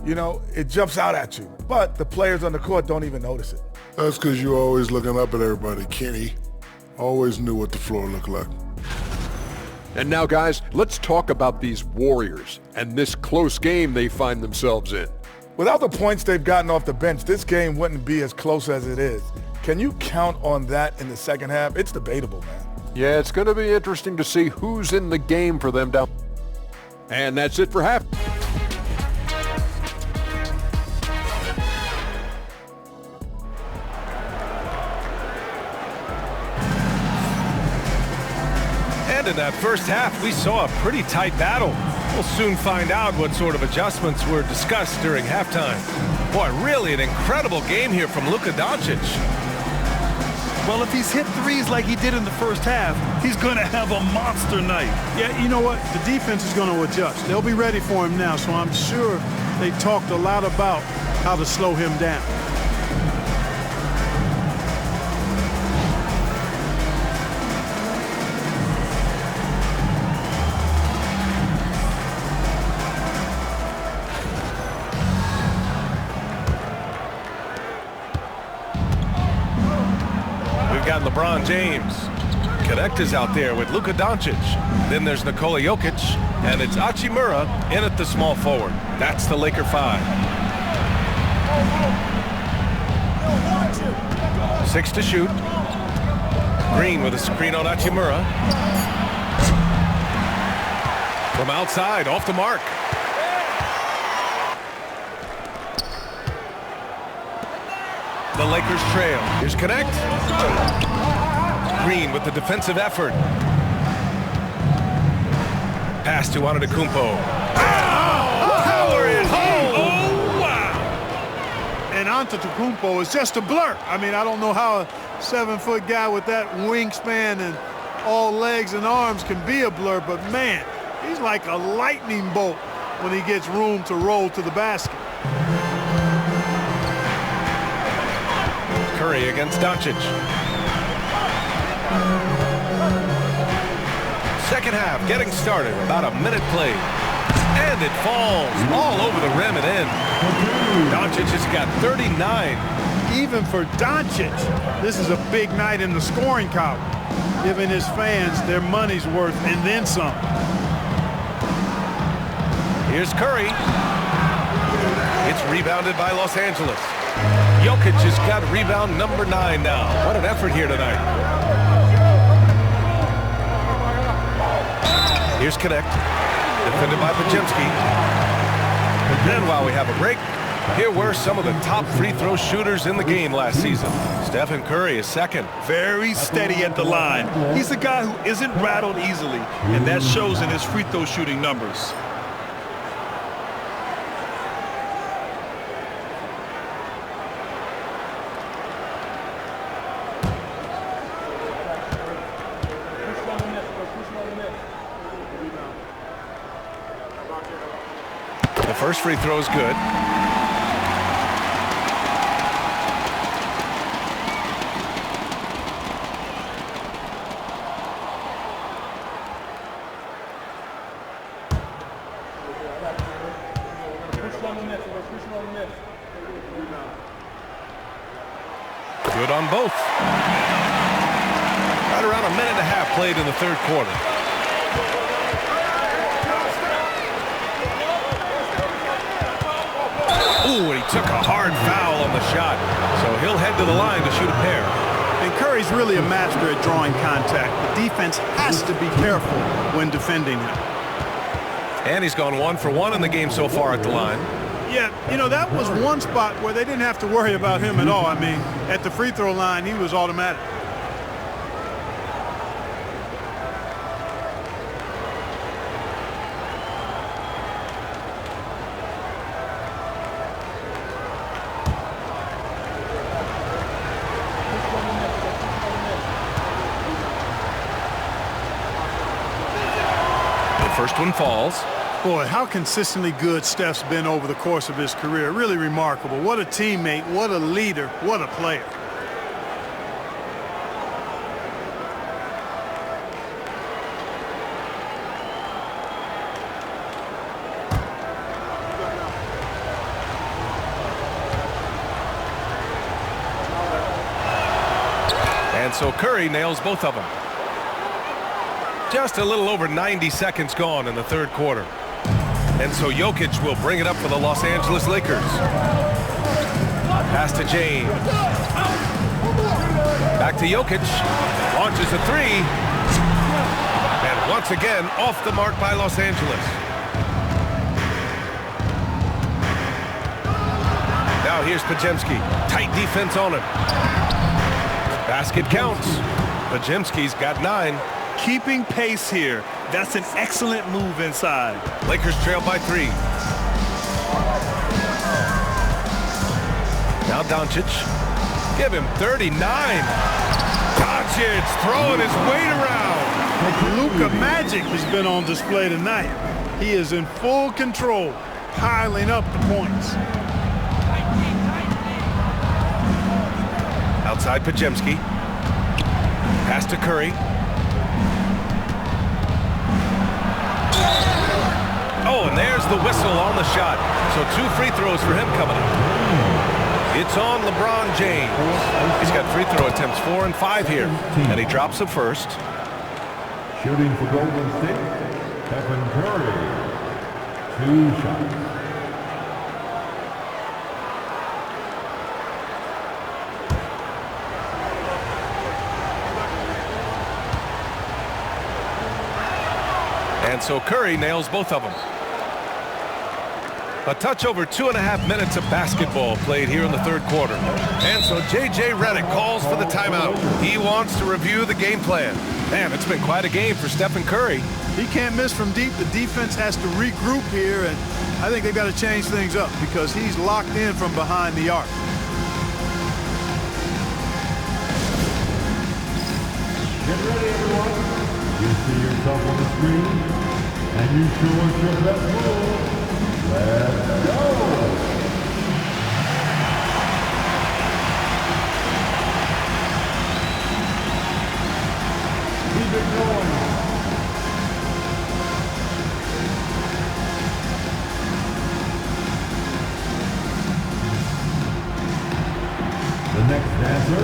you know, it jumps out at you. But the players on the court don't even notice it. That's because you're always looking up at everybody, Kenny. Always knew what the floor looked like. And now, guys, let's talk about these Warriors and this close game they find themselves in. Without the points they've gotten off the bench, this game wouldn't be as close as it is. Can you count on that in the second half? It's debatable, man. Yeah, it's going to be interesting to see who's in the game for them down. And that's it for half. And in that first half, we saw a pretty tight battle. We'll soon find out what sort of adjustments were discussed during halftime. Boy, really an incredible game here from Luka Doncic. Well, if he's hit threes like he did in the first half, he's going to have a monster night. Yeah, you know what? The defense is going to adjust. They'll be ready for him now, so I'm sure they talked a lot about how to slow him down. LeBron James. Connect is out there with Luka Doncic. Then there's Nikola Jokic, and it's Hachimura in at the small forward. That's the Laker 5. 6 to shoot. Green with a screen on Hachimura. From outside, off the mark. The Lakers trail. Here's Connect. Green with the defensive effort. Pass to Antetokounmpo. Power is home. Oh, wow. And Antetokounmpo is just a blur. I mean, I don't know how a 7-foot guy with that wingspan and all legs and arms can be a blur, but man, he's like a lightning bolt when he gets room to roll to the basket. Curry against Doncic. Second half getting started, about a minute played. And it falls all over the rim and in. Doncic has got 39. Even for Doncic, this is a big night in the scoring column, giving his fans their money's worth and then some. Here's Curry. It's rebounded by Los Angeles. Jokic has got rebound number 9 now. What an effort here tonight. Here's Connect. Defended by Pajemski. And while we have a break, here were some of the top free throw shooters in the game last season. Stephen Curry is second. Very steady at the line. He's a guy who isn't rattled easily, and that shows in his free throw shooting numbers. The first free throw is good. Good on both. Right around a minute and a half played in the third quarter. Ooh, and he took a hard foul on the shot. So he'll head to the line to shoot a pair. And Curry's really a master at drawing contact. The defense has to be careful when defending him. And he's gone 1 for 1 in the game so far at the line. Yeah, you know, that was one spot where they didn't have to worry about him at all. I mean, at the free throw line, he was automatic. First one falls. Boy, how consistently good Steph's been over the course of his career. Really remarkable. What a teammate, what a leader, what a player. And so Curry nails both of them. Just a little over 90 seconds gone in the third quarter. And so Jokic will bring it up for the Los Angeles Lakers. Pass to James. Back to Jokic. Launches a three. And once again, off the mark by Los Angeles. Now here's Pajemski. Tight defense on him. Basket counts. Pajemski's got 9. Keeping pace here. That's an excellent move inside. Lakers trail by 3. Now Doncic. Give him 39. Doncic throwing his weight around. Luka Magic has been on display tonight. He is in full control, piling up the points. Outside Pajemski. Pass to Curry. Oh, and there's the whistle on the shot. So 2 free throws for him coming up. It's on LeBron James. He's got free throw attempts 4 and 5 here. And he drops the first. Shooting for Golden State, Stephen Curry. 2 shots. And so Curry nails both of them. A touch over 2.5 minutes of basketball played here in the third quarter. And so J.J. Redick calls for the timeout. He wants to review the game plan. Man, it's been quite a game for Stephen Curry. He can't miss from deep. The defense has to regroup here, and I think they've got to change things up because he's locked in from behind the arc. Get ready, everyone. You see yourself on the screen, and you show us your best move. Let's go! next dancer.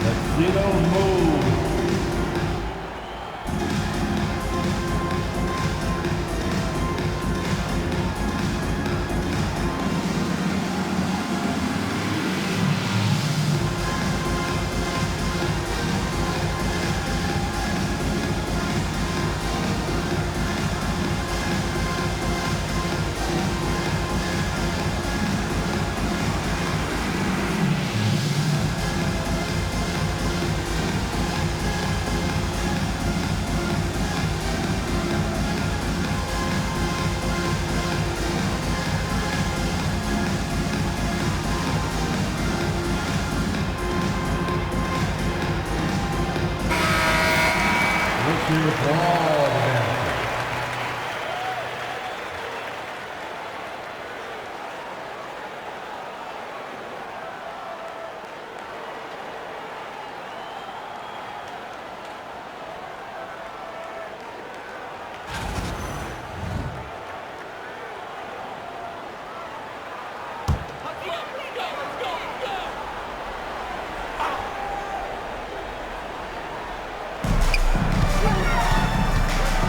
Let's see those moves.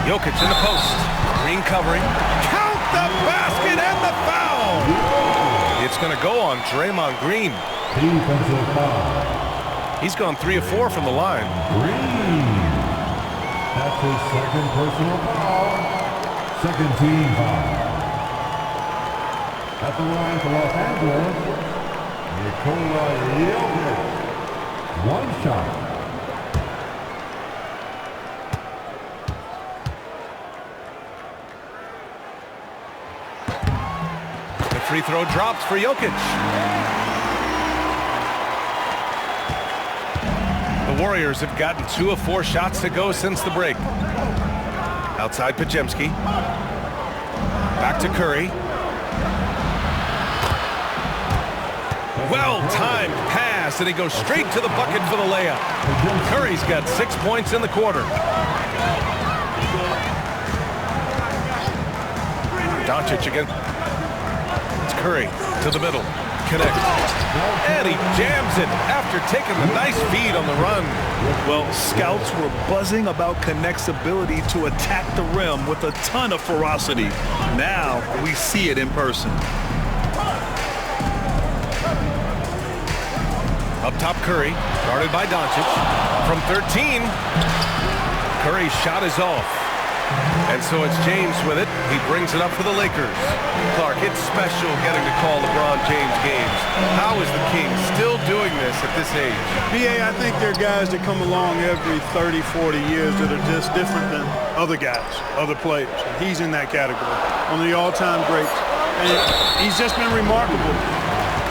Jokic in the post. Green covering. Count the basket and the foul. It's going to go on Draymond Green. Defensive foul. He's gone 3 of 4 from the line. Green. That's his second personal foul. Second team foul. At the line for Los Angeles, Nikola Jokic. One shot. Free throw dropped for Jokic. The Warriors have gotten 2 of 4 shots to go since the break. Outside Pajemski. Back to Curry. Well-timed pass, and he goes straight to the bucket for the layup. Curry's got 6 points in the quarter. Doncic again. Curry to the middle, connects, and he jams it after taking the nice feed on the run. Well, scouts were buzzing about Connect's ability to attack the rim with a ton of ferocity. Now we see it in person. Up top, Curry, guarded by Doncic. From 13, Curry's shot is off. And so it's James with it. He brings it up for the Lakers. Clark, it's special getting to call LeBron James games. How is the King still doing this at this age? BA, I think there are guys that come along every 30, 40 years that are just different than other guys, other players. And he's in that category. One of the all-time greats. And he's just been remarkable.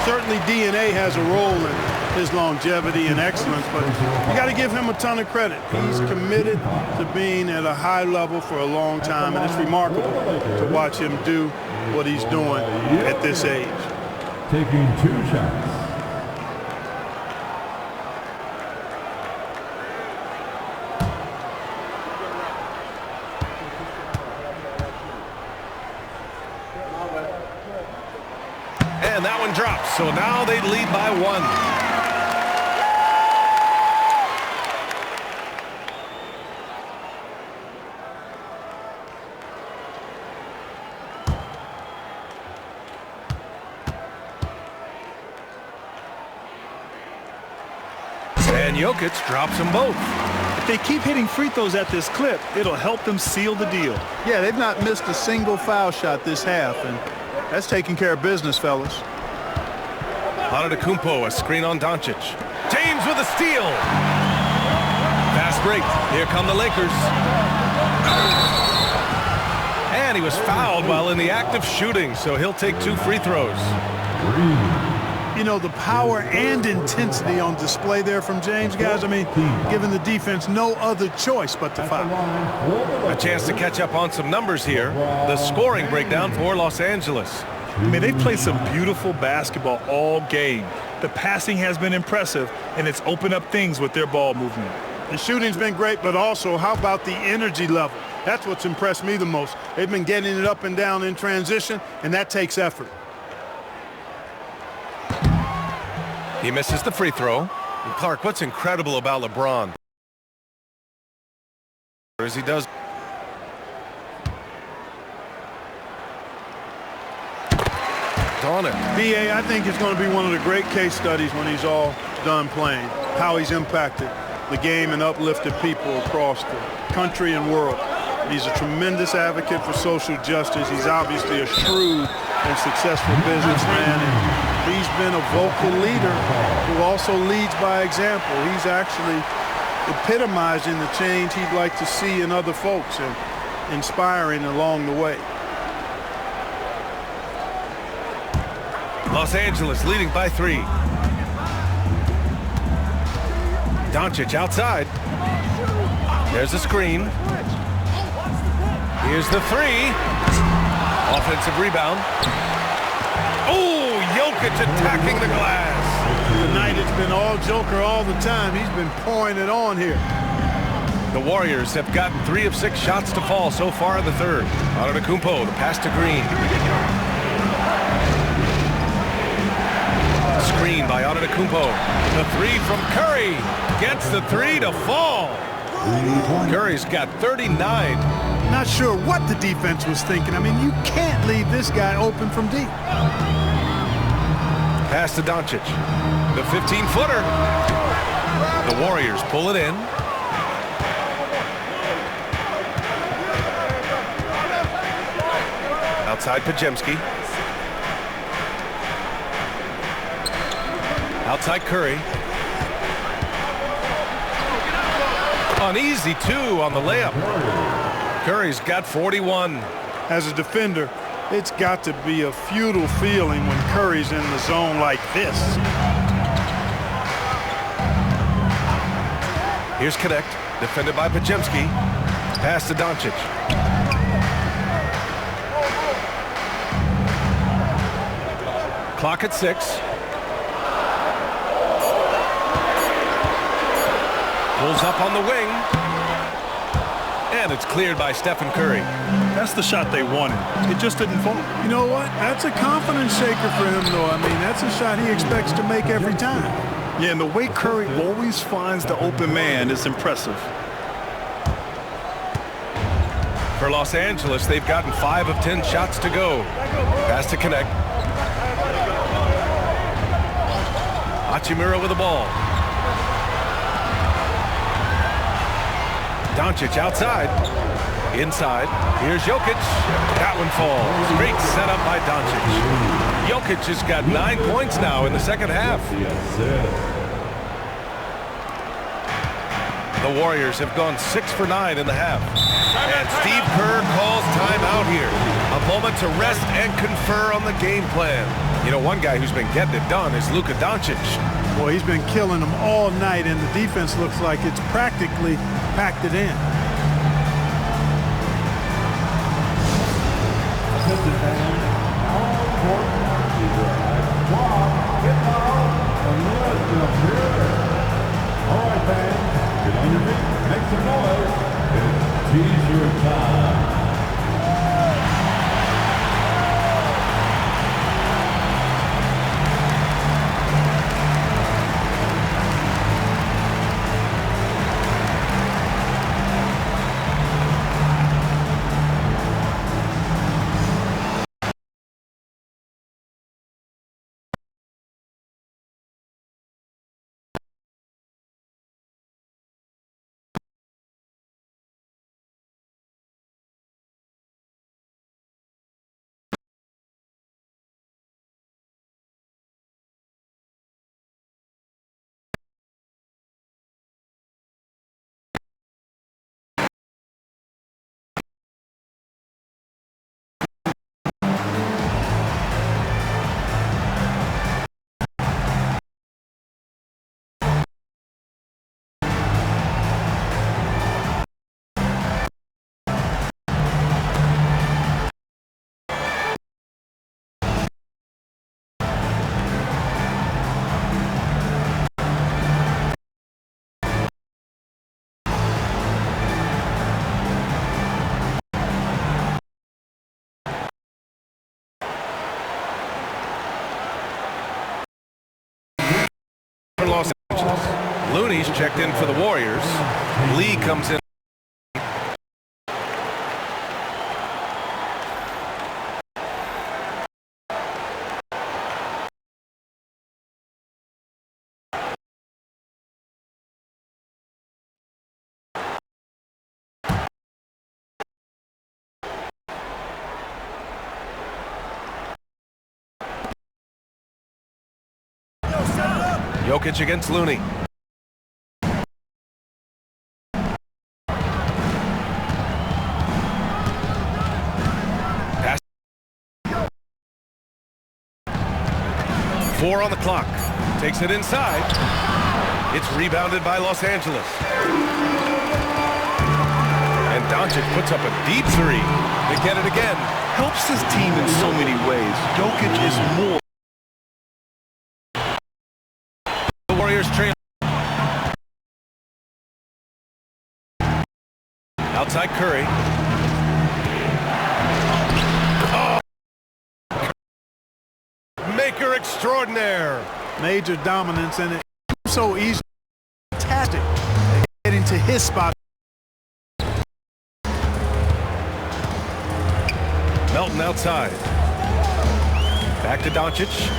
Certainly DNA has a role in his longevity and excellence, but you got to give him a ton of credit. He's committed to being at a high level for a long time, and it's remarkable to watch him do what he's doing at this age. Taking 2 shots. And that one drops, so now they lead by 1. And Jokic drops them both. If they keep hitting free throws at this clip, it'll help them seal the deal. Yeah, they've not missed a single foul shot this half, and that's taking care of business, fellas. Antetokounmpo, a screen on Doncic. James with a steal. Fast break. Here come the Lakers. And he was fouled while in the act of shooting, so he'll take 2 free throws. You know, the power and intensity on display there from James, guys. I mean, giving the defense no other choice but to foul. A chance to catch up on some numbers here. The scoring breakdown for Los Angeles. I mean, they've played some beautiful basketball all game. The passing has been impressive, and it's opened up things with their ball movement. The shooting's been great, but also how about the energy level? That's what's impressed me the most. They've been getting it up and down in transition, and that takes effort. He misses the free throw. And Clark, what's incredible about LeBron is he does on it. BA, I think it's going to be one of the great case studies when he's all done playing, how he's impacted the game and uplifted people across the country and world. He's a tremendous advocate for social justice. He's obviously a shrewd and successful businessman, and he's been a vocal leader who also leads by example. He's actually epitomizing the change he'd like to see in other folks and inspiring along the way. Los Angeles leading by 3. Doncic outside. There's a screen. Here's the 3. Offensive rebound. Oh, Jokic attacking the glass. Tonight it's been all Joker all the time. He's been pouring it on here. The Warriors have gotten 3 of 6 shots to fall so far in the third. Antetokounmpo, the pass to Green. Screen by Antetokounmpo. The 3 from Curry. Gets the 3 to fall. Curry's got 39. Not sure what the defense was thinking. I mean, you can't leave this guy open from deep. Pass to Doncic. The 15-footer. The Warriors pull it in. Outside Pajemski. Outside Curry. An easy 2 on the layup. Curry's got 41. As a defender, it's got to be a futile feeling when Curry's in the zone like this. Here's Connect, defended by Pajemski. Pass to Doncic. Clock at 6. Pulls up on the wing. And it's cleared by Stephen Curry. That's the shot they wanted. It just didn't fall. You know what? That's a confidence shaker for him, though. I mean, that's a shot he expects to make every time. Yeah, and the way Curry always finds the open man is impressive. For Los Angeles, they've gotten 5 of 10 shots to go. Pass to Connect. Hachimura with the ball. Doncic outside. Inside. Here's Jokic. That one falls. Great setup by Doncic. Jokic has got 9 points now in the second half. The Warriors have gone 6 for 9 in the half. And Steve Kerr calls timeout here. A moment to rest and confer on the game plan. You know, one guy who's been getting it done is Luka Doncic. Boy, he's been killing them all night, and the defense looks like it's practically packed it in. All right, fans, get on your feet, make some noise. It's T-shirt time. Los Angeles. Looney's checked in for the Warriors. Lee comes in. Jokic against Looney. Pass. 4 on the clock. Takes it inside. It's rebounded by Los Angeles. And Doncic puts up a deep three. They get it again. Helps his team in so many ways. Jokic is more. Warriors trail. Outside Curry. Oh. Maker extraordinaire. Major dominance, and it so easy. Fantastic. Getting to his spot. Melton outside. Back to Doncic.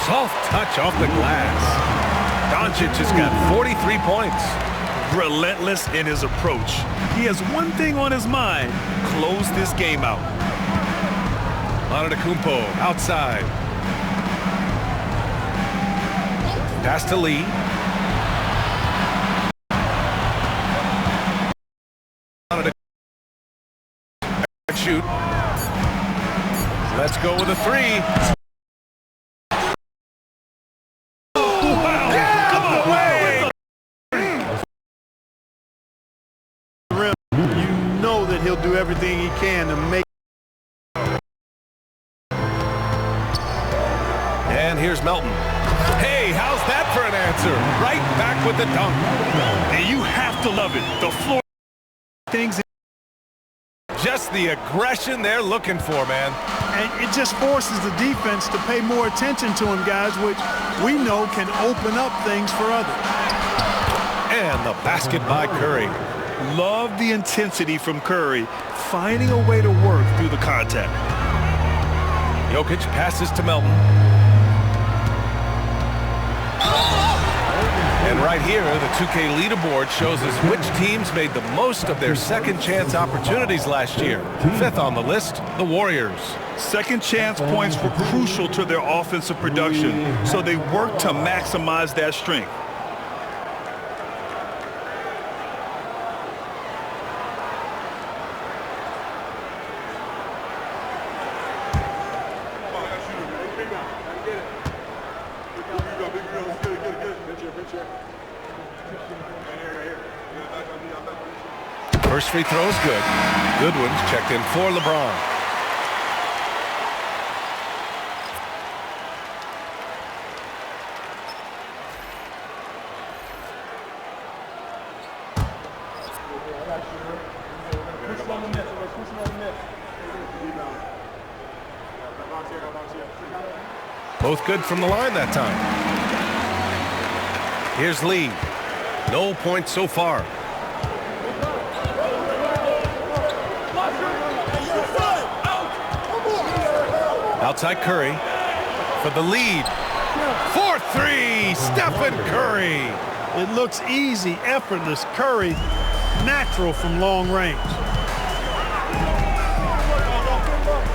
Soft touch off the glass. Doncic has got 43 points. Relentless in his approach. He has one thing on his mind: close this game out. Antetokounmpo outside. Pass to Lee. Shoot. Let's go with a three. He'll do everything he can to make. And here's Melton. Hey, how's that for an answer? Right back with the dunk. And you have to love it. The floor things. Just the aggression they're looking for, man. And it just forces the defense to pay more attention to him, guys, which we know can open up things for others. And the basket by Curry. Love the intensity from Curry, finding a way to work through the contact. Jokic passes to Melton. And right here, the 2K leaderboard shows us which teams made the most of their second chance opportunities last year. 5th on the list, the Warriors. Second chance points were crucial to their offensive production, so they worked to maximize that strength. First free throw is good. Goodwin's checked in for LeBron. Both good from the line that time. Here's Lee. No points so far. Outside Curry for the lead. 4-3, Stephen Curry. It looks easy, effortless. Curry, natural from long range.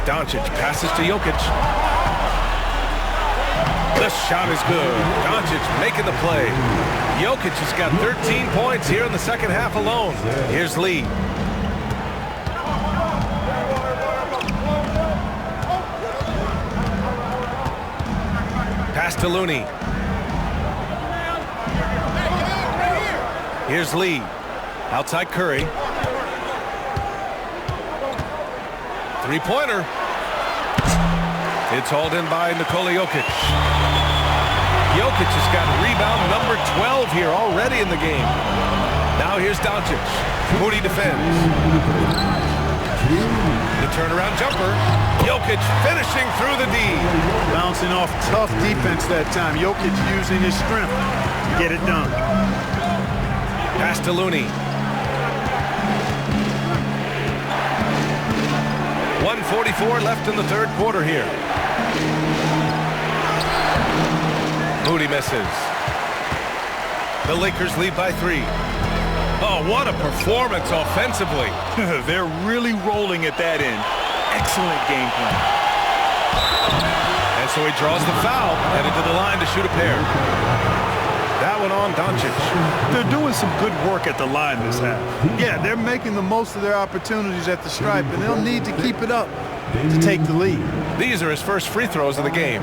Doncic passes to Jokic. The shot is good. Doncic making the play. Jokic has got 13 points here in the second half alone. Here's Lee. Pass to Looney. Here's Lee. Outside Curry. Three-pointer. It's hauled in by Nikola Jokic. Jokic has got rebound number 12 here already in the game. Now here's Doncic. Moody defends. The turnaround jumper. Jokic finishing through the D. Bouncing off tough defense that time. Jokic using his strength to get it done. Pass to Looney. 1:44 left in the third quarter here. Moody misses. The Lakers lead by 3. Oh, what a performance offensively. They're really rolling at that end. Excellent game plan. And so he draws the foul, headed to the line to shoot a pair. That one on Doncic. They're doing some good work at the line this half. Yeah, they're making the most of their opportunities at the stripe, and they'll need to keep it up to take the lead. These are his first free throws of the game.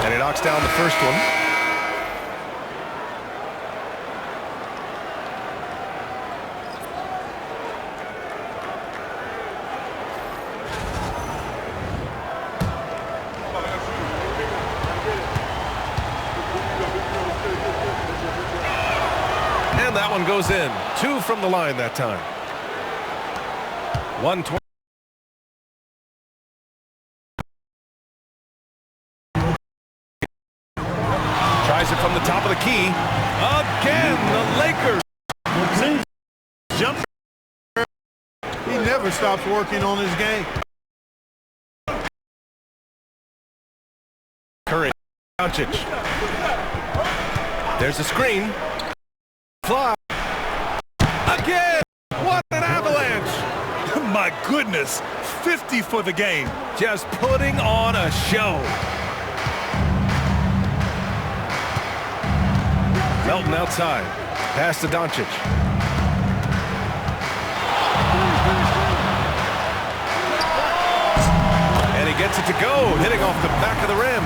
And he knocks down the first one. And that one goes in. 2 from the line that time. 120. Tries it from the top of the key. Again, the Lakers. Jump. He never stops working on his game. Curry. Doncic. There's a screen. Fly. Again. What an avalanche. My goodness. 50 for the game. Just putting on a show. Melton outside. Pass to Doncic. And he gets it to go, hitting off the back of the rim.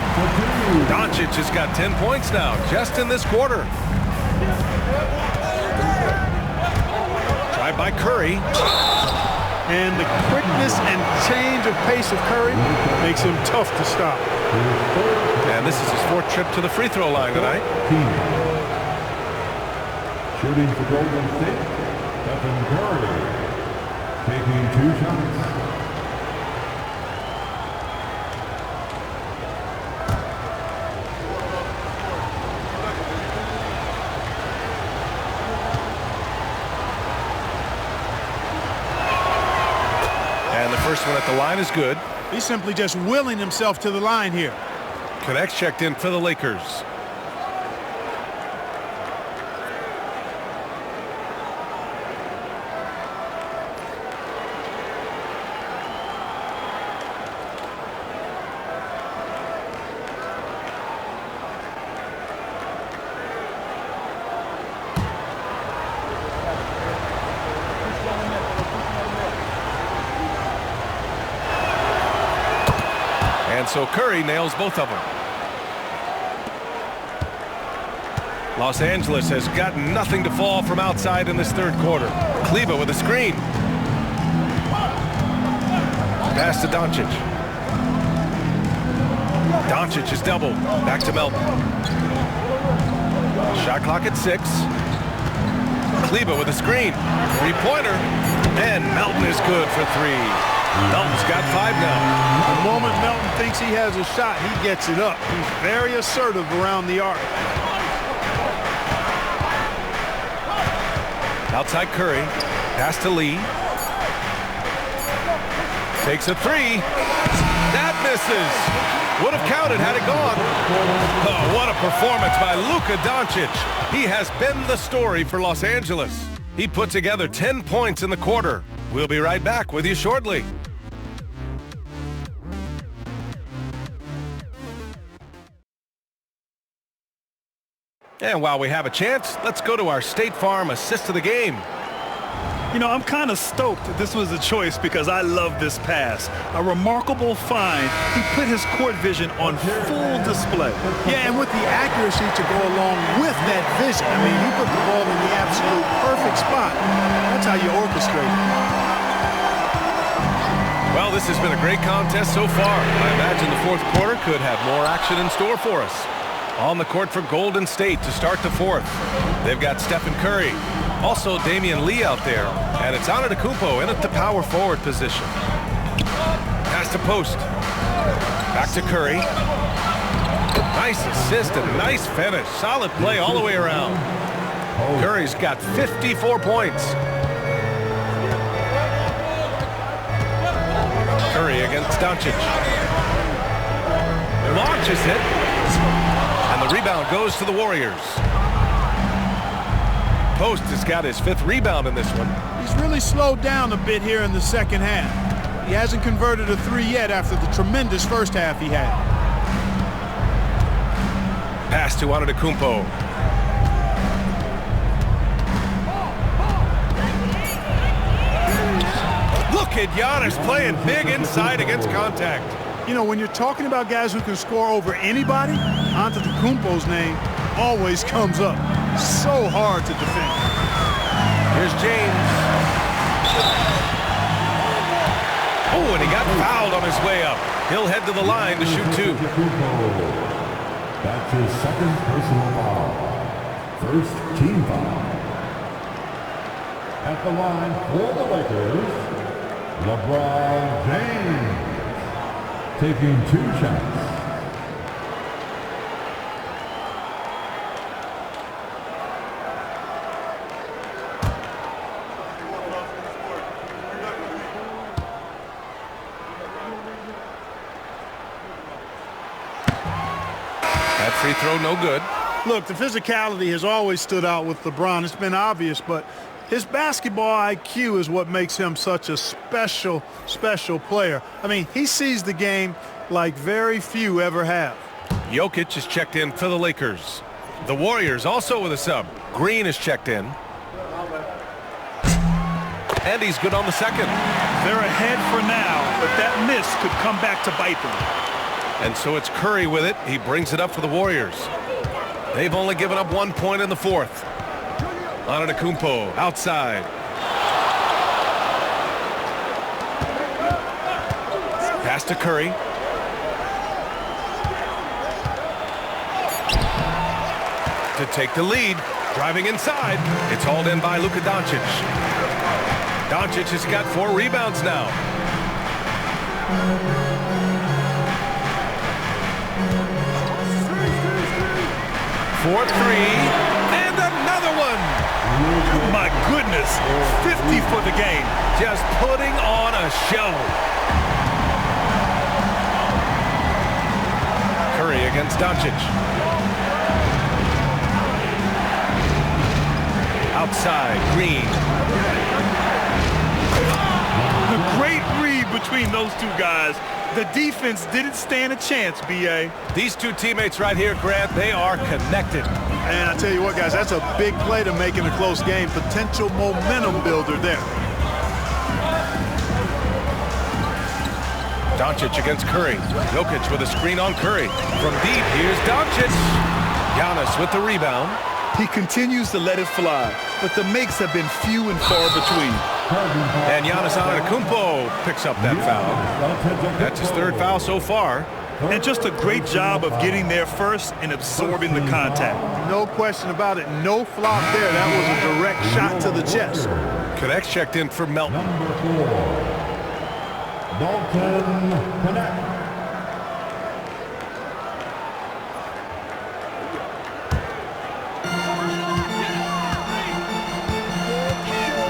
Doncic has got 10 points now, just in this quarter. Drive by Curry. And the quickness and change of pace of Curry makes him tough to stop. And this is his 4th trip to the free throw line tonight. Shooting for Golden State, Stephen Curry, taking 2 shots. And the first one at the line is good. He's simply just willing himself to the line here. Connects checked in for the Lakers. And so Curry nails both of them. Los Angeles has got nothing to fall from outside in this third quarter. Kleba with a screen. Pass to Doncic. Doncic is doubled. Back to Melton. Shot clock at 6. Kleba with a screen. 3-pointer. And Melton is good for 3. Melton's got 5 now. The moment Melton thinks he has a shot, he gets it up. He's very assertive around the arc. Outside Curry. Pass to Lee. Takes a 3. That misses. Would have counted had it gone. Oh, what a performance by Luka Doncic. He has been the story for Los Angeles. He put together 10 points in the quarter. We'll be right back with you shortly. And while we have a chance, let's go to our State Farm assist of the game. You know, I'm kind of stoked that this was a choice because I love this pass. A remarkable find. He put his court vision on full display. Yeah, and with the accuracy to go along with that vision. I mean, he put the ball in the absolute perfect spot. That's how you orchestrate it. Well, this has been a great contest so far. I imagine the fourth quarter could have more action in store for us. On the court for Golden State to start the fourth. They've got Stephen Curry. Also Damian Lee out there. And it's Antetokounmpo in at the power forward position. Pass to post. Back to Curry. Nice assist and nice finish. Solid play all the way around. Curry's got 54 points. Curry against Doncic. Launches it. And the rebound goes to the Warriors. Post has got his 5th rebound in this one. He's really slowed down a bit here in the second half. He hasn't converted a 3 yet after the tremendous first half he had. Pass to Antetokounmpo. Look at Giannis playing big inside against contact. You know, when you're talking about guys who can score over anybody, Antetokounmpo's name always comes up. So hard to defend. Here's James. Oh, and he got fouled on his way up. He'll head to the line to shoot 2. That's his 2nd personal foul. 1st team foul. At the line for the Lakers, LeBron James. Taking 2 shots. Free throw, no good. Look, the physicality has always stood out with LeBron. It's been obvious, but his basketball IQ is what makes him such a special player. I mean, he sees the game like very few ever have. Jokic is checked in for the Lakers. The Warriors also with a sub. Green is checked in. And he's good on the second. They're ahead for now, but that miss could come back to bite them. And so it's Curry with it. He brings it up for the Warriors. They've only given up 1 point in the fourth. Antetokounmpo outside. Pass to Curry. To take the lead. Driving inside. It's hauled in by Luka Doncic. Doncic has got 4 rebounds now. 4-3, and another one. My goodness, 50 for the game. Just putting on a show. Curry against Doncic. Outside, Green. The great read between those 2 guys. The defense didn't stand a chance, B.A. These 2 teammates right here, Grant, they are connected. And I tell you what, guys, that's a big play to make in a close game. Potential momentum builder there. Doncic against Curry. Jokic with a screen on Curry. From deep, here's Doncic. Giannis with the rebound. He continues to let it fly, but the makes have been few and far between. And Giannis Antetokounmpo picks up that foul. That's his 3rd foul so far. And just a great job of getting there first and absorbing the contact. No question about it. No flop there. That was a direct shot to the chest. Connect's checked in for Melton. Number 4, Dalton Connect.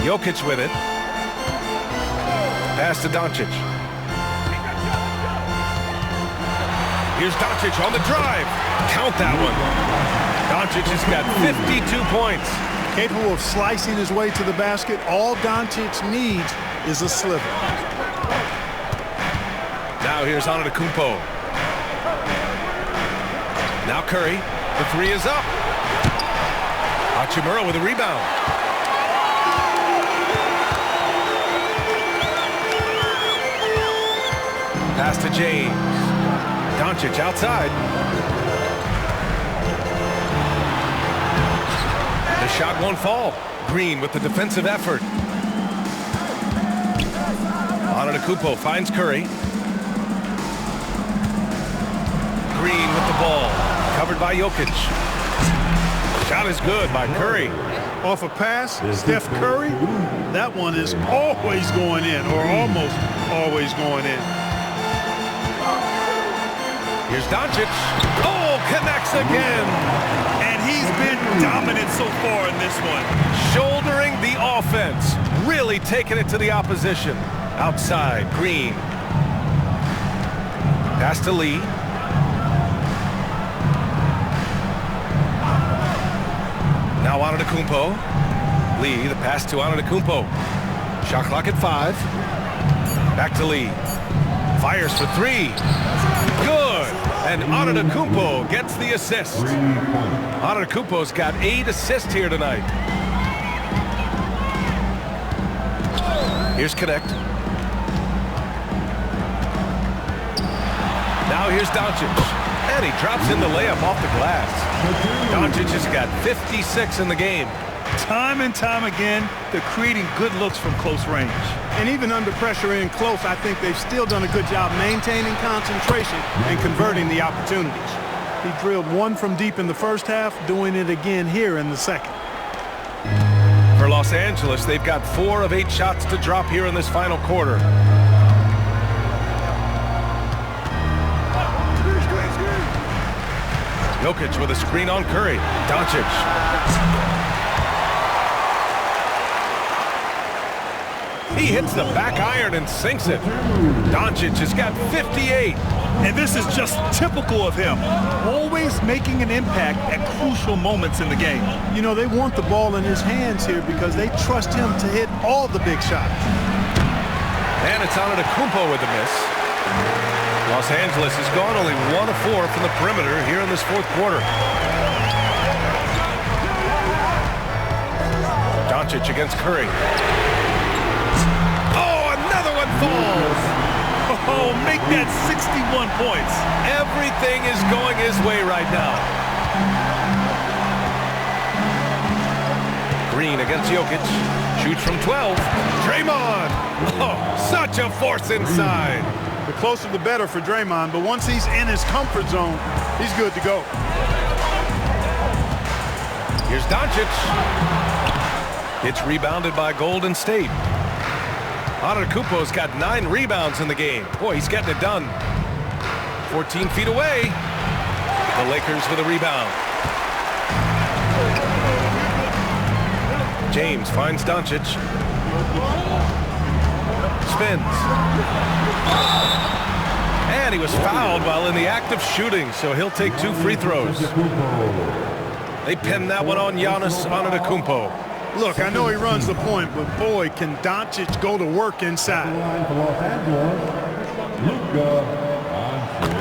Jokic with it. Pass to Doncic. Here's Doncic on the drive. Count that one. Doncic has got 52 points. Capable of slicing his way to the basket. All Doncic needs is a sliver. Now here's Antetokounmpo. Now Curry. The 3 is up. Hachimura with a rebound. Pass to James. Doncic outside. The shot won't fall. Green with the defensive effort. Antetokounmpo finds Curry. Green with the ball. Covered by Jokic. Shot is good by Curry. Off a pass, Steph Curry, that one is always going in, or almost always going in. Here's Doncic. Oh, connects again. And he's been dominant so far in this one. Shouldering the offense. Really taking it to the opposition. Outside, Green. Pass to Lee. Now Antetokounmpo. Lee, the pass to Antetokounmpo. Shot clock at 5. Back to Lee. Fires for 3. Good. And Antetokounmpo gets the assist. Antetokounmpo's got 8 assists here tonight. Here's Connect. Now here's Doncic. And he drops in the layup off the glass. Doncic has got 56 in the game. Time and time again, they're creating good looks from close range. And even under pressure in close, I think they've still done a good job maintaining concentration and converting the opportunities. He drilled one from deep in the first half, doing it again here in the second. For Los Angeles, they've got 4 of 8 shots to drop here in this final quarter. Jokic with a screen on Curry. Doncic. He hits the back iron and sinks it. Doncic has got 58. And this is just typical of him. Always making an impact at crucial moments in the game. You know, they want the ball in his hands here because they trust him to hit all the big shots. And it's Antetokounmpo with the miss. Los Angeles has gone only 1 of 4 from the perimeter here in this fourth quarter. Doncic against Curry. Oh, another one falls. Oh, make that 61 points. Everything is going his way right now. Green against Jokic. Shoots from 12. Draymond. Oh, such a force inside. The closer the better for Draymond, but once he's in his comfort zone, he's good to go. Here's Doncic. It's rebounded by Golden State. Antetokounmpo's got 9 rebounds in the game. Boy, he's getting it done. 14 feet away. The Lakers with a rebound. James finds Doncic. Spins. And he was fouled while in the act of shooting, so he'll take 2 free throws. They pin that one on Giannis Antetokounmpo. Look, I know he runs the point, but boy, can Doncic go to work inside.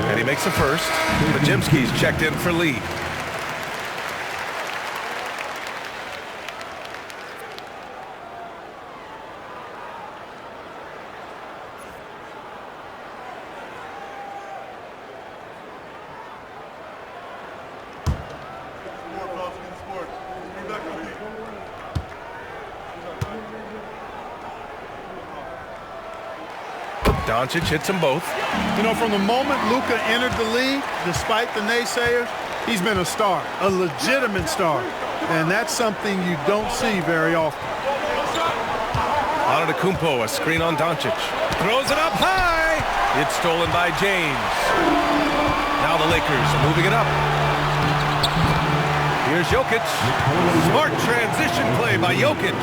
And he makes the first. Majimski's checked in for Lee. Doncic hits them both. You know, from the moment Luka entered the league, despite the naysayers, he's been a star, a legitimate star. And that's something you don't see very often. Antetokounmpo, a screen on Doncic. Throws it up high. It's stolen by James. Now the Lakers moving it up. Here's Jokic. Smart transition play by Jokic.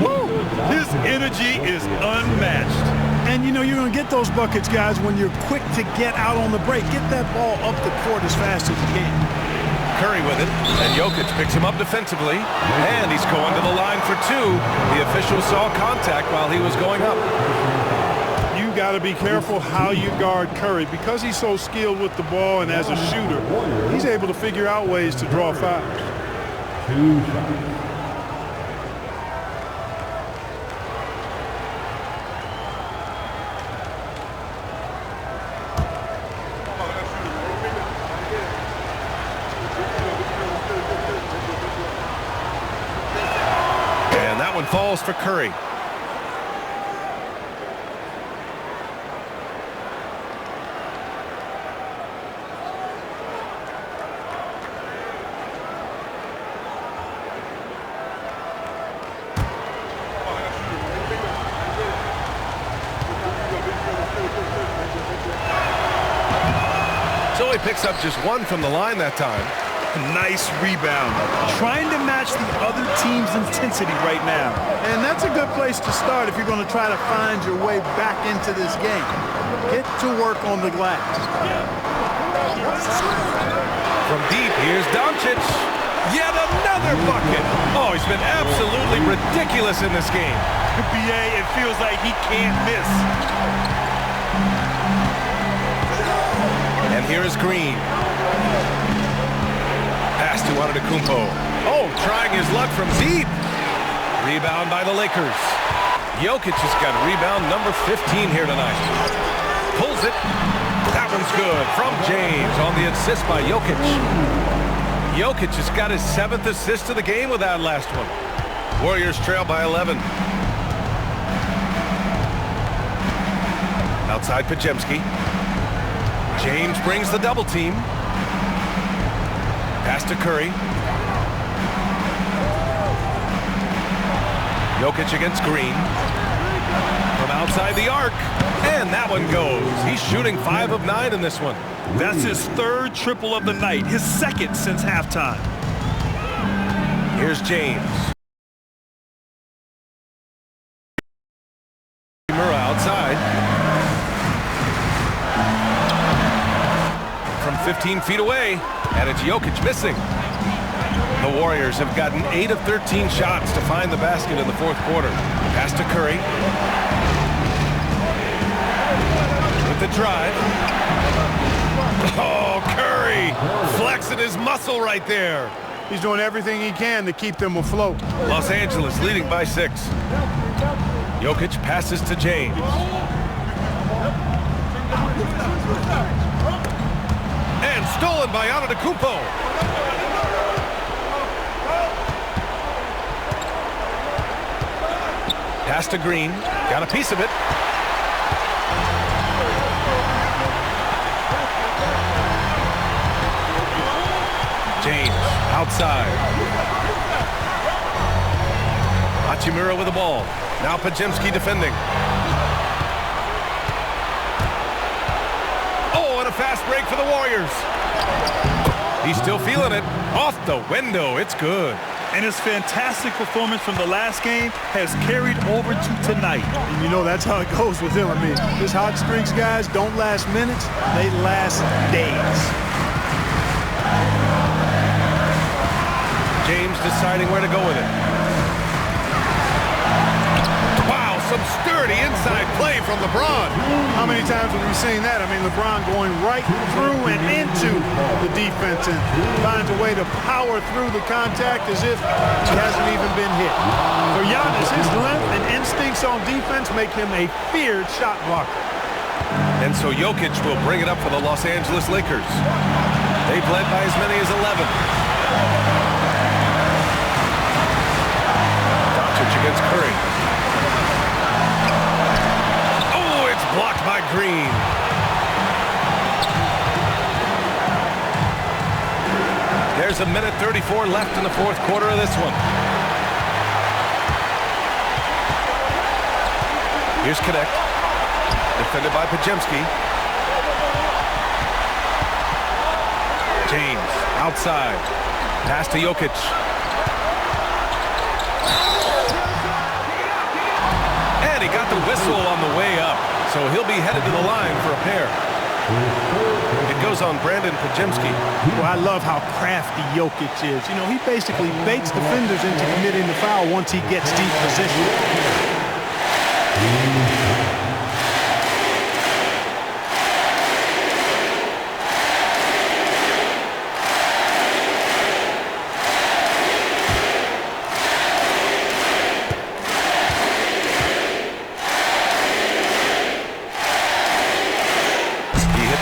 Woo! His energy is unmatched. And, you know, you're going to get those buckets, guys, when you're quick to get out on the break. Get that ball up the court as fast as you can. Curry with it, and Jokic picks him up defensively, and he's going to the line for 2. The official saw contact while he was going up. You got to be careful how you guard Curry. Because he's so skilled with the ball and as a shooter, he's able to figure out ways to draw fouls. 2 shots. falls for Curry. So he picks up just one from the line that time. Nice rebound. Trying to match the other team's intensity right now. And that's a good place to start if you're going to try to find your way back into this game. Get to work on the glass. From deep, here's Doncic. Yet another bucket. Oh, he's been absolutely ridiculous in this game. BA, it feels like he can't miss. And here is Green. Pass to Antetokounmpo. Oh, trying his luck from deep. Rebound by the Lakers. Jokic has got rebound number 15 here tonight. Pulls it. That one's good from James on the assist by Jokic. Jokic has got his 7th assist of the game with that last one. Warriors trail by 11. Outside Pajemski. James brings the double team. Pass to Curry. Jokic against Green. From outside the arc. And that one goes. He's shooting 5 of 9 in this one. That's his 3rd triple of the night. His 2nd since halftime. Here's James. Outside. From 15 feet away. And it's Jokic missing. The Warriors have gotten 8 of 13 shots to find the basket in the 4th quarter. Pass to Curry. With the drive. Oh, Curry flexing his muscle right there. He's doing everything he can to keep them afloat. Los Angeles leading by 6. Jokic passes to James. And stolen by Antetokounmpo. Pass to Green. Got a piece of it. James outside. Hachimura with the ball. Now Pajemski defending. Oh, and a fast break for the Warriors. He's still feeling it. Off the window. It's good. And his fantastic performance from the last game has carried over to tonight. And you know that's how it goes with him. I mean, his hot streaks, guys, don't last minutes. They last days. James deciding where to go with it. Wow, some sturdy inside play from LeBron. How many times have we seen that? I mean, LeBron going right through and into the defense and finds a way to power through the contact as if he hasn't even been hit. For Giannis, his length and instincts on defense make him a feared shot blocker. And so Jokic will bring it up for the Los Angeles Lakers. They've led by as many as 11. Against Curry. Oh, it's blocked by Green. There's a minute 34 left in the 4th quarter of this one. Here's Connect. Defended by Pajemski. James outside. Pass to Jokic. He got the whistle on the way up, so he'll be headed to the line for a pair. It goes on Brandon Pajemski. Well, I love how crafty Jokic is. You know, he basically baits defenders into committing the foul once he gets deep position.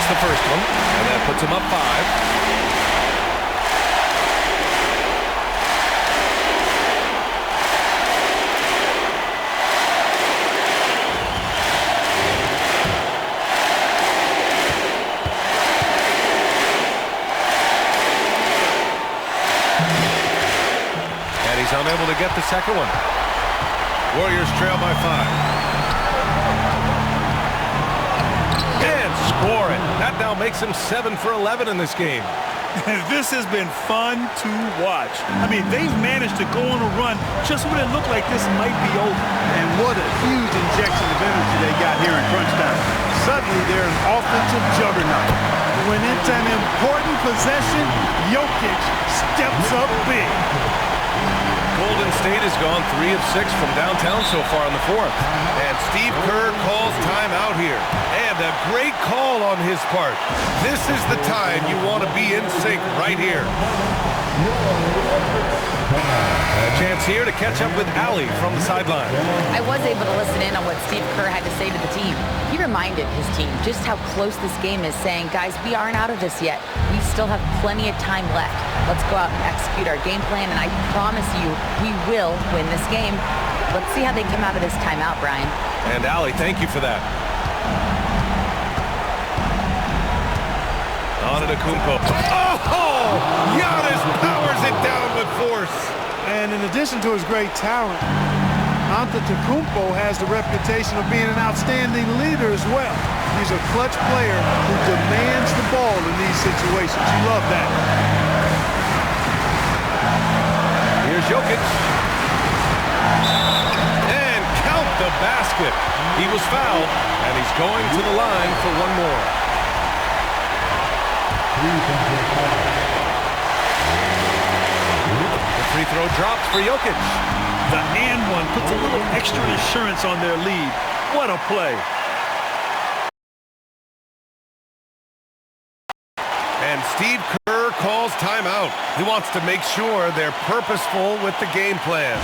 The first one, and that puts him up 5. He's unable to get the second one. Warriors trail by 5. And score it. That now makes him 7 for 11 in this game. This has been fun to watch. I mean, they've managed to go on a run just when it looked like this might be over. And what a huge injection of energy they got here in crunch time. Suddenly, they're an offensive juggernaut. When it's an important possession, Jokic steps up big. Golden State has gone 3 of 6 from downtown so far in the fourth. And Steve Kerr calls timeout here. And a great call on his part. This is the time you want to be in sync right here. A chance here to catch up with Ali from the sideline. I was able to listen in on what Steve Kerr had to say to the team. He reminded his team just how close this game is, saying, guys, we aren't out of this yet. We still have plenty of time left. Let's go out and execute our game plan, and I promise you, we will win this game. Let's see how they come out of this timeout, Brian. And Ali, thank you for that. Antetokounmpo. Oh! Giannis powers it down with force. And in addition to his great talent, Antetokounmpo has the reputation of being an outstanding leader as well. He's a clutch player who demands the ball in these situations. You love that. Here's Jokic. And count the basket. He was fouled, and he's going to the line for one more. The free throw drops for Jokic. The and one puts a little extra insurance on their lead. What a play. And Steve Kerr calls timeout. He wants to make sure they're purposeful with the game plan.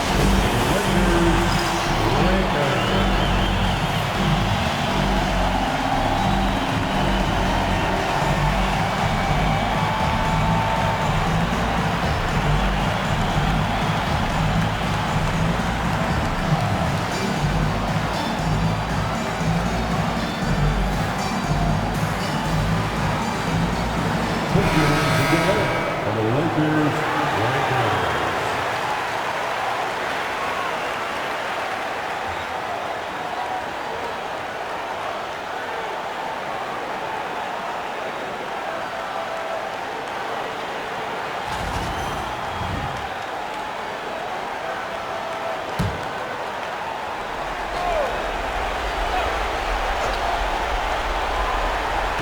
And the Lakers right now.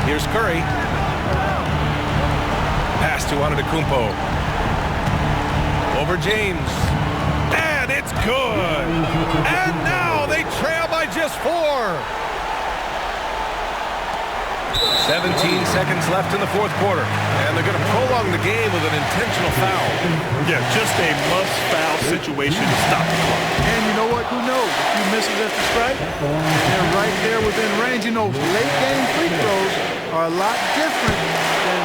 Here's Curry. Pass to Antetokounmpo. Over James. And it's good. And now they trail by just 4. 17 seconds left in the fourth quarter. And they're going to prolong the game with an intentional foul. Yeah, just a must-foul situation to stop the clock. And you know what? Who knows? A few misses at the stripe, they're right there within range. You know, late-game free throws are a lot different than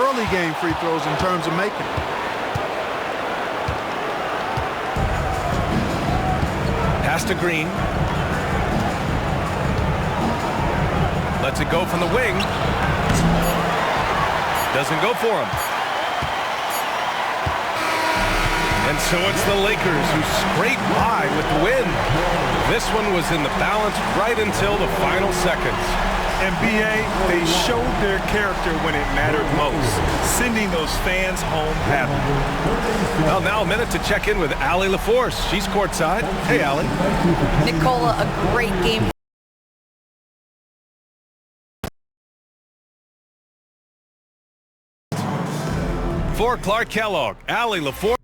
early game free throws in terms of making. Pass to Green. Lets it go from the wing. Doesn't go for him. And so it's the Lakers who scrape by with the win. This one was in the balance right until the final seconds. NBA, they showed their character when it mattered most, sending those fans home happy. Well, now a minute to check in with Allie LaForce. She's courtside. Hey, Allie. Nicola, a great game. For Clark Kellogg, Allie LaForce.